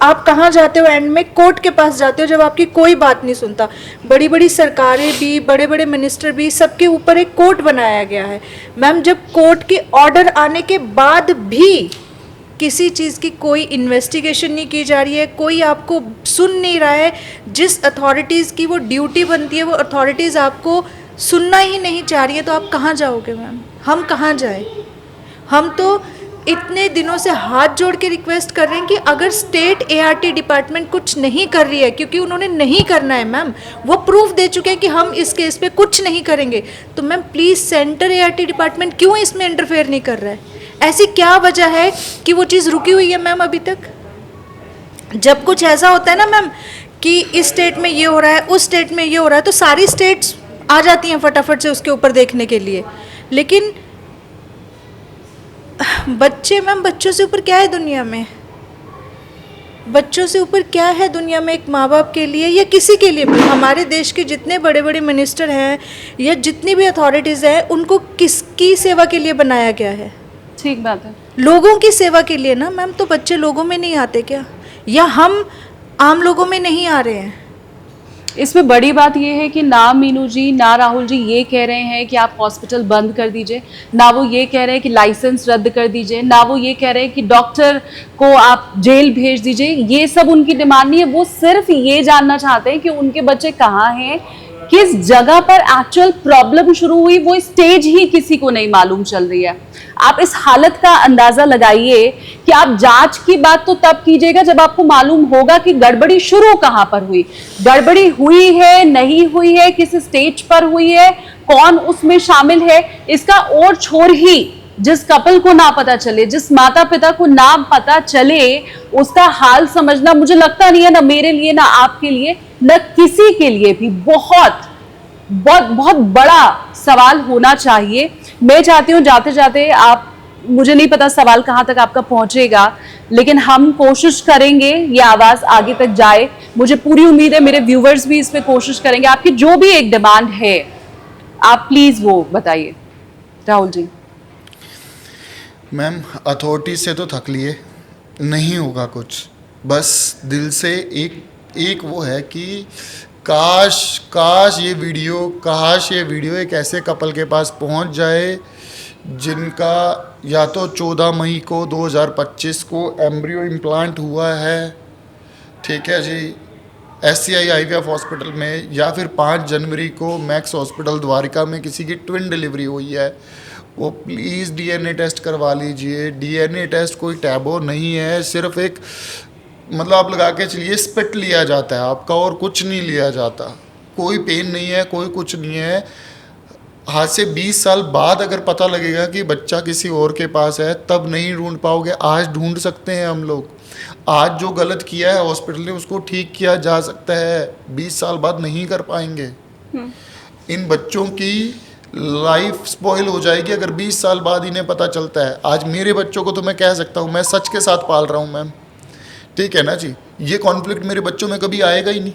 आप कहाँ जाते हो एंड में? कोर्ट के पास जाते हो जब आपकी कोई बात नहीं सुनता। बड़ी बड़ी सरकारें भी, बड़े बड़े मिनिस्टर भी, सबके ऊपर एक कोर्ट बनाया गया है मैम। जब कोर्ट के ऑर्डर आने के बाद भी किसी चीज़ की कोई इन्वेस्टिगेशन नहीं की जा रही है, कोई आपको सुन नहीं रहा है, जिस अथॉरिटीज़ की वो ड्यूटी बनती है वो अथॉरिटीज़ आपको सुनना ही नहीं चाह रही है, तो आप कहाँ जाओगे मैम? हम कहाँ जाए? हम तो इतने दिनों से हाथ जोड़ के रिक्वेस्ट कर रहे हैं कि अगर स्टेट एआरटी डिपार्टमेंट कुछ नहीं कर रही है, क्योंकि उन्होंने नहीं करना है मैम, वो प्रूफ दे चुके हैं कि हम इस केस पे कुछ नहीं करेंगे, तो ma'am please centre ART department क्यों इसमें इंटरफेयर नहीं कर रहा है? ऐसी क्या वजह है कि वो चीज़ रुकी हुई है मैम अभी तक? जब कुछ ऐसा होता है ना मैम कि इस स्टेट में ये हो रहा है, उस स्टेट में ये हो रहा है, तो सारी स्टेट्स आ जाती हैं फटाफट से उसके ऊपर देखने के लिए। लेकिन बच्चे मैम, बच्चों से ऊपर क्या है दुनिया में? बच्चों से ऊपर क्या है दुनिया में एक माँ बाप के लिए या किसी के लिए भी? हमारे देश के जितने बड़े बड़े मिनिस्टर हैं या जितनी भी अथॉरिटीज़ हैं, उनको किसकी सेवा के लिए बनाया गया है? ठीक बात है। लोगों की सेवा के लिए ना मैम। तो बच्चे लोगों में नहीं आते क्या, या हम आम लोगों में नहीं आ रहे हैं? इसमें बड़ी बात यह है कि ना मीनू जी ना राहुल जी ये कह रहे हैं कि आप हॉस्पिटल बंद कर दीजिए, ना वो ये कह रहे हैं कि लाइसेंस रद्द कर दीजिए, ना वो ये कह रहे हैं कि डॉक्टर को आप जेल भेज दीजिए। ये सब उनकी डिमांड नहीं है। वो सिर्फ ये जानना चाहते हैं कि उनके बच्चे कहाँ हैं, किस जगह पर एक्चुअल प्रॉब्लम शुरू हुई, वो स्टेज ही किसी को नहीं मालूम चल रही है। आप इस हालत का अंदाजा लगाइए कि आप जांच की बात तो तब कीजिएगा जब आपको मालूम होगा कि गड़बड़ी शुरू कहां पर हुई, गड़बड़ी हुई है नहीं हुई है, किस स्टेज पर हुई है, कौन उसमें शामिल है। इसका और छोर ही जिस कपल को ना पता चले, जिस माता पिता को ना पता चले, उसका हाल समझना मुझे लगता नहीं है, ना मेरे लिए, ना आपके लिए, न किसी के लिए भी बहुत बहुत बहुत बड़ा सवाल होना चाहिए। मैं चाहती हूँ जाते जाते आप, मुझे नहीं पता सवाल कहाँ तक आपका पहुंचेगा, लेकिन हम कोशिश करेंगे ये आवाज़ आगे तक जाए। मुझे पूरी उम्मीद है मेरे व्यूवर्स भी इस पे कोशिश करेंगे। आपकी जो भी एक डिमांड है आप प्लीज़ वो बताइए। राहुल जी। मैम, अथॉरिटी से तो थक लिए, नहीं होगा कुछ। बस दिल से एक वो है कि काश ये वीडियो एक ऐसे कपल के पास पहुंच जाए जिनका या तो 14 मई को 2025 को एम्ब्रियो इम्प्लांट हुआ है, ठीक है जी, SCI IVF हॉस्पिटल में, या फिर 5 जनवरी को मैक्स हॉस्पिटल द्वारिका में किसी की ट्विन डिलीवरी हुई है। वो प्लीज़ DNA टेस्ट करवा लीजिए। DNA टेस्ट कोई टैबो नहीं है, सिर्फ एक मतलब आप लगा के चलिए स्पिट लिया जाता है आपका, और कुछ नहीं लिया जाता। कोई पेन नहीं है, कोई कुछ नहीं है। आज से 20 साल बाद अगर पता लगेगा कि बच्चा किसी और के पास है, तब नहीं ढूंढ पाओगे। आज ढूंढ सकते हैं हम लोग। आज जो गलत किया है हॉस्पिटल ने, उसको ठीक किया जा सकता है। 20 साल बाद नहीं कर पाएंगे। इन बच्चों की लाइफ स्पॉइल हो जाएगी अगर 20 साल बाद इन्हें पता चलता है। आज मेरे बच्चों को तो मैं कह सकता हूँ, मैं सच के साथ पाल रहा हूँ मैम, ठीक है ना जी। ये कॉन्फ्लिक्ट मेरे बच्चों में कभी आएगा ही नहीं,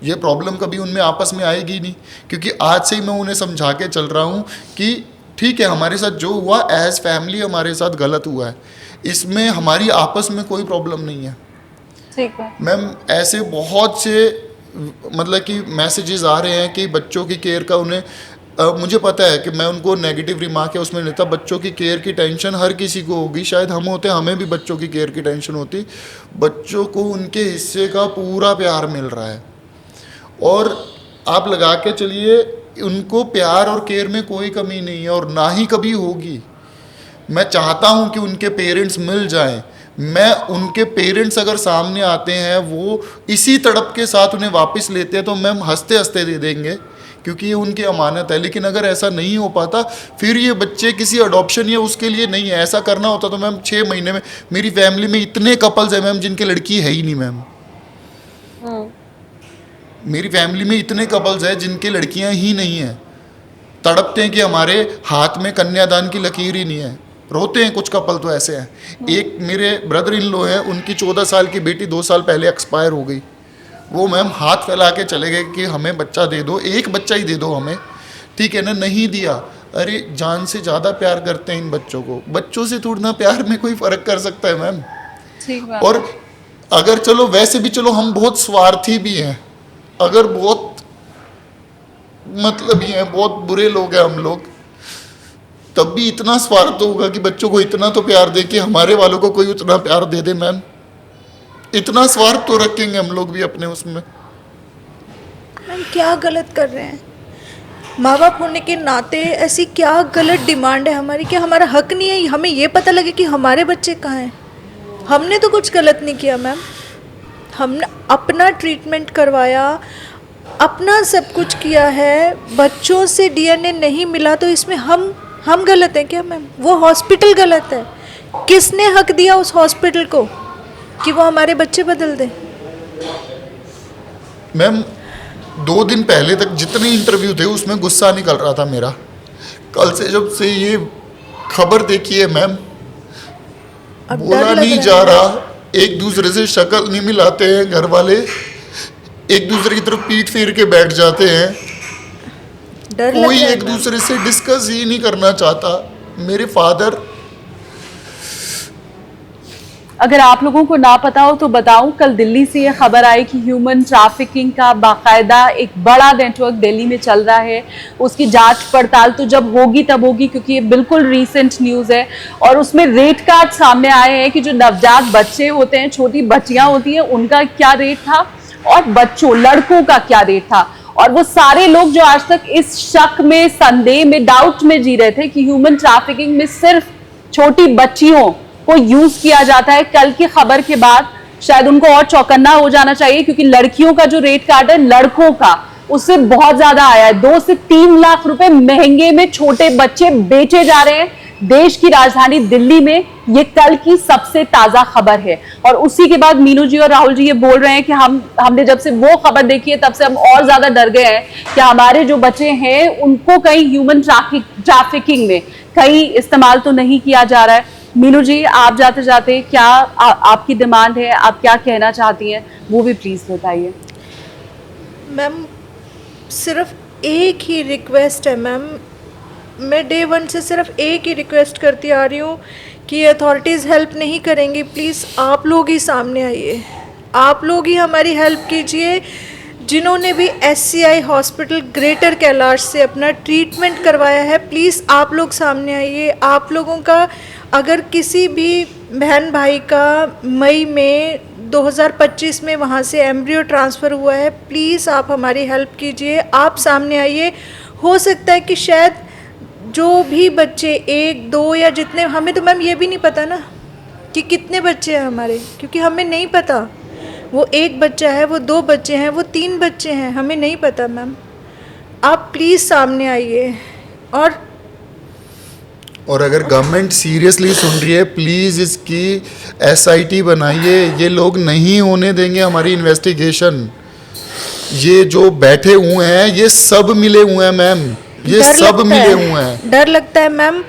ये प्रॉब्लम कभी उनमें आपस में आएगी ही नहीं, क्योंकि आज से ही मैं उन्हें समझा के चल रहा हूँ कि ठीक है, हमारे साथ जो हुआ एज फैमिली हमारे साथ गलत हुआ है, इसमें हमारी आपस में कोई प्रॉब्लम नहीं है। ठीक है मैम, ऐसे बहुत से मतलब कि मैसेजेस आ रहे हैं कि बच्चों की केयर का उन्हें मुझे पता है कि मैं उनको नेगेटिव रिमार्क है उसमें लेता, बच्चों की केयर की टेंशन हर किसी को होगी, शायद हम होते हमें भी बच्चों की केयर की टेंशन होती। बच्चों को उनके हिस्से का पूरा प्यार मिल रहा है और आप लगा के चलिए उनको प्यार और केयर में कोई कमी नहीं है और ना ही कभी होगी। मैं चाहता हूं कि उनके पेरेंट्स मिल जाएं, मैं उनके पेरेंट्स अगर सामने आते हैं वो इसी तड़प के साथ उन्हें वापस लेते हैं तो मैम हंसते हंसते दे देंगे क्योंकि ये उनकी अमानत है। लेकिन अगर ऐसा नहीं हो पाता फिर ये बच्चे किसी अडॉप्शन या उसके लिए नहीं है। ऐसा करना होता तो मैम 6 महीने में, मेरी फैमिली में इतने कपल्स हैं मैम जिनके लड़की है ही नहीं मैम। मेरी फैमिली में इतने कपल्स हैं जिनके लड़कियां ही नहीं हैं, तड़पते हैं कि हमारे हाथ में कन्यादान की लकीर ही नहीं है, रोते हैं। कुछ कपल तो ऐसे हैं। एक मेरे ब्रदर इन लो हैं, उनकी 14 साल की बेटी 2 साल पहले एक्सपायर हो गई। वो मैम हाथ फैला के चले गए कि हमें बच्चा दे दो, एक बच्चा ही दे दो हमें, ठीक है ना, नहीं दिया। अरे जान से ज़्यादा प्यार करते हैं इन बच्चों को, बच्चों से थोड़ा ना प्यार में कोई फ़र्क कर सकता है मैम। ठीक है। और अगर चलो वैसे भी चलो हम बहुत स्वार्थी भी हैं, अगर बहुत मतलब ही हैं, बहुत बुरे लोग हैं हम लोग, तब भी इतना स्वार्थ होगा कि बच्चों को इतना तो प्यार दे कि हमारे वालों को कोई उतना प्यार दे दे मैम। इतना स्वार्थ तो रखेंगे हम लोग भी अपने उसमें। मैम क्या गलत कर रहे हैं? माँ बाप होने के नाते ऐसी क्या गलत डिमांड है हमारी? क्या हमारा हक नहीं है हमें ये पता लगे कि हमारे बच्चे कहाँ हैं? हमने तो कुछ गलत नहीं किया मैम, हमने अपना ट्रीटमेंट करवाया, अपना सब कुछ किया है। बच्चों से डीएनए नहीं मिला तो इसमें हम गलत हैं क्या मैम? वो हॉस्पिटल गलत है। किसने हक दिया उस हॉस्पिटल को कि वो हमारे बच्चे बदल दे? मैम 2 दिन पहले तक जितने इंटरव्यू थे उसमें गुस्सा निकल रहा था मेरा। कल से जब से ये खबर देखी है मैम, अब बोला डर लग नहीं रहा जा है। रहा, एक दूसरे से शक्ल नहीं मिलाते हैं घर वाले, एक दूसरे की तरफ पीठ फेर के बैठ जाते हैं, डर लग कोई रहा है एक मैम। दूसरे से डिस्कस ही नहीं करना चाहता। मेरे फादर, अगर आप लोगों को ना पता हो तो बताऊं, कल दिल्ली से ये खबर आई कि ह्यूमन ट्रैफिकिंग का बाकायदा एक बड़ा नेटवर्क दिल्ली में चल रहा है। उसकी जांच पड़ताल तो जब होगी तब होगी, क्योंकि ये बिल्कुल रीसेंट न्यूज़ है और उसमें रेट कार्ड सामने आए हैं कि जो नवजात बच्चे होते हैं, छोटी बच्चियां होती हैं, उनका क्या रेट था और बच्चों लड़कों का क्या रेट था। और वो सारे लोग जो आज तक इस शक में, संदेह में, डाउट में जी रहे थे कि ह्यूमन ट्रैफिकिंग में सिर्फ छोटी बच्चियों को यूज किया जाता है, कल की खबर के बाद शायद उनको और चौकन्ना हो जाना चाहिए, क्योंकि लड़कियों का जो रेट कार्ड है लड़कों का उससे बहुत ज्यादा आया है। 2 से 3 लाख रुपए महंगे में छोटे बच्चे बेचे जा रहे हैं देश की राजधानी दिल्ली में। ये कल की सबसे ताजा खबर है और उसी के बाद मीनू जी और राहुल जी ये बोल रहे हैं कि हमने जब से वो खबर देखी है तब से हम और ज्यादा डर गए हैं कि हमारे जो बच्चे हैं उनको कहीं ह्यूमन ट्रैफिकिंग में कहीं इस्तेमाल तो नहीं किया जा रहा है। मीनू जी, आप जाते जाते क्या आपकी डिमांड है, आप क्या कहना चाहती हैं, वो भी प्लीज बताइए। मैम सिर्फ एक ही रिक्वेस्ट है मैम, मैं डे 1 से सिर्फ एक ही रिक्वेस्ट करती आ रही हूँ कि अथॉरिटीज़ हेल्प नहीं करेंगी, प्लीज़ आप लोग ही सामने आइए, आप लोग ही हमारी हेल्प कीजिए। जिन्होंने भी SCI हॉस्पिटल ग्रेटर कैलाश से अपना ट्रीटमेंट करवाया है, प्लीज़ आप लोग सामने आइए। आप लोगों का अगर किसी भी बहन भाई का मई में 2025 में वहाँ से एम्ब्रियो ट्रांसफ़र हुआ है, प्लीज़ आप हमारी हेल्प कीजिए, आप सामने आइए। हो सकता है कि शायद जो भी बच्चे 1, 2 या जितने, हमें तो मैम ये भी नहीं पता ना कि कितने बच्चे हैं हमारे, क्योंकि हमें नहीं पता वो 1 बच्चा है, वो 2 बच्चे हैं, वो 3 बच्चे हैं, हमें नहीं पता मैम। आप प्लीज़ सामने आइए। और अगर गवर्नमेंट सीरियसली सुन रही है प्लीज़ इसकी SIT बनाइए, ये लोग नहीं होने देंगे हमारी इन्वेस्टिगेशन। ये जो बैठे हुए हैं ये सब मिले हुए हैं मैम, ये सब मिले हुए हैं। डर लगता है मैम,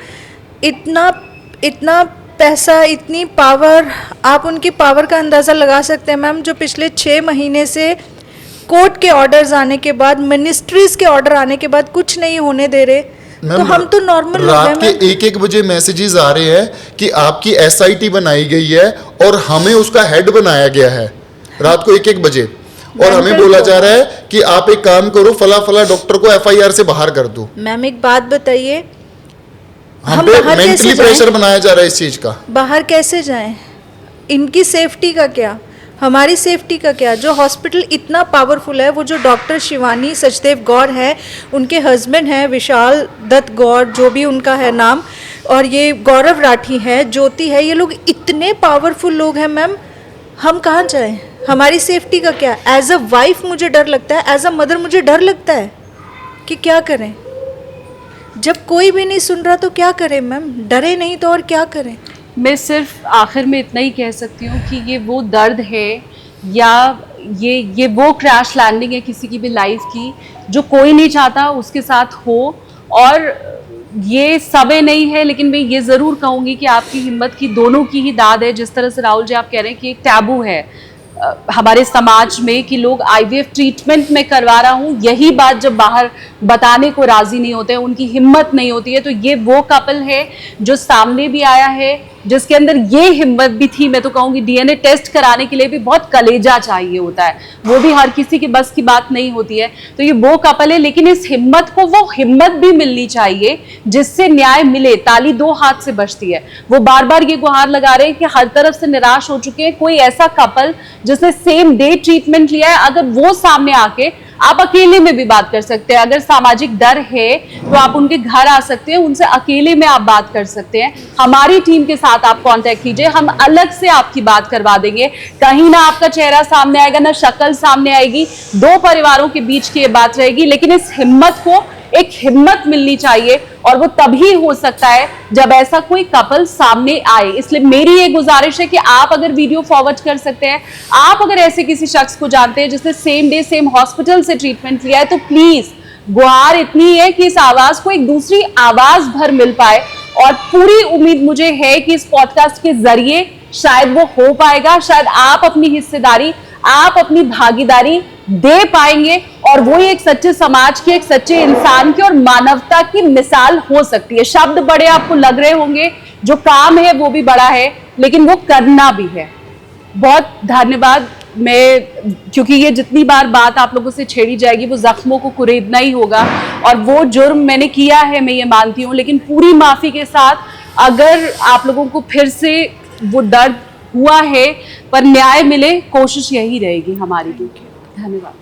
इतना पैसा, इतनी पावर, आप उनकी पावर का अंदाज़ा लगा सकते हैं मैम, जो पिछले 6 महीने से कोर्ट के ऑर्डर्स आने के बाद, मिनिस्ट्रीज के ऑर्डर आने के बाद कुछ नहीं होने दे रहे। तो हम तो नॉर्मल लोग हैं। रात के 1-1 बजे मैसेजेस आ रहे हैं कि आपकी SIT बनाई गई है और हमें उसका हेड बनाया गया है, रात को 1-1 बजे। और हमें Mental बोला जा trauma। रहा है कि आप एक काम करो, फला फला डॉक्टर को FIR से बाहर कर दो। मैम एक बात बताइए, हम पे बाहर कैसे मेंटली जाएं? प्रेशर बनाया जा रहा है इस चीज का। बाहर कैसे जाएं? इनकी सेफ्टी का क्या, हमारी सेफ्टी का क्या? जो हॉस्पिटल इतना पावरफुल है, वो जो डॉक्टर शिवानी सचदेव गौर है, उनके हस्बैंड हैं विशाल दत्त गौर, जो भी उनका है नाम, और ये गौरव राठी है, ज्योति है, ये लोग इतने पावरफुल लोग हैं मैम, हम कहाँ जाएं? हमारी सेफ्टी का क्या? एज अ वाइफ मुझे डर लगता है, एज अ मदर मुझे डर लगता है कि क्या करें। जब कोई भी नहीं सुन रहा तो क्या करें मैम? डरे नहीं तो और क्या करें? मैं सिर्फ आखिर में इतना ही कह सकती हूँ कि ये वो दर्द है या ये वो क्रैश लैंडिंग है किसी की भी लाइफ की जो कोई नहीं चाहता उसके साथ हो। और ये सबे नहीं है, लेकिन मैं ये ज़रूर कहूँगी कि आपकी हिम्मत की दोनों की ही दाद है। जिस तरह से राहुल जी आप कह रहे हैं कि एक टैबू है हमारे समाज में कि लोग IVF ट्रीटमेंट में करवा रहा हूँ, यही बात जब बाहर बताने को राजी नहीं होते हैं, उनकी हिम्मत नहीं होती है। तो ये वो कपल है जो सामने भी आया है, जिसके अंदर ये हिम्मत भी थी। मैं तो कहूँगी DNA टेस्ट कराने के लिए भी बहुत कलेजा चाहिए होता है, वो भी हर किसी के बस की बात नहीं होती है। तो ये वो कपल है, लेकिन इस हिम्मत को वो हिम्मत भी मिलनी चाहिए जिससे न्याय मिले। ताली दो हाथ से बजती है। वो बार बार ये गुहार लगा रहे हैं कि हर तरफ से निराश हो चुके हैं। कोई ऐसा कपल जिसने सेम डे ट्रीटमेंट लिया है, अगर वो सामने आके, आप अकेले में भी बात कर सकते हैं। अगर सामाजिक डर है तो आप उनके घर आ सकते हैं, उनसे अकेले में आप बात कर सकते हैं। हमारी टीम के साथ आप कांटेक्ट कीजिए, हम अलग से आपकी बात करवा देंगे। कहीं ना आपका चेहरा सामने आएगा, ना शक्ल सामने आएगी। दो परिवारों के बीच की ये बात रहेगी, लेकिन इस हिम्मत को एक हिम्मत मिलनी चाहिए, और वो तभी हो सकता है जब ऐसा कोई कपल सामने आए। इसलिए मेरी ये गुजारिश है कि आप अगर वीडियो फॉरवर्ड कर सकते हैं, आप अगर ऐसे किसी शख्स को जानते हैं जिसने सेम डे सेम हॉस्पिटल से ट्रीटमेंट लिया है, तो प्लीज गुहार इतनी है कि इस आवाज को एक दूसरी आवाज भर मिल पाए। और पूरी उम्मीद मुझे है कि इस पॉडकास्ट के जरिए शायद वो हो पाएगा। शायद आप अपनी हिस्सेदारी, आप अपनी भागीदारी दे पाएंगे, और वो एक सच्चे समाज की, एक सच्चे इंसान की और मानवता की मिसाल हो सकती है। शब्द बड़े आपको लग रहे होंगे, जो काम है वो भी बड़ा है, लेकिन वो करना भी है। बहुत धन्यवाद। मैं, क्योंकि ये जितनी बार बात आप लोगों से छेड़ी जाएगी वो जख्मों को कुरेदना ही होगा, और वो जुर्म मैंने किया है, मैं ये मानती हूँ, लेकिन पूरी माफी के साथ अगर आप लोगों को फिर से वो दर्द हुआ है पर न्याय मिले, कोशिश यही रहेगी हमारी भी। धन्यवाद।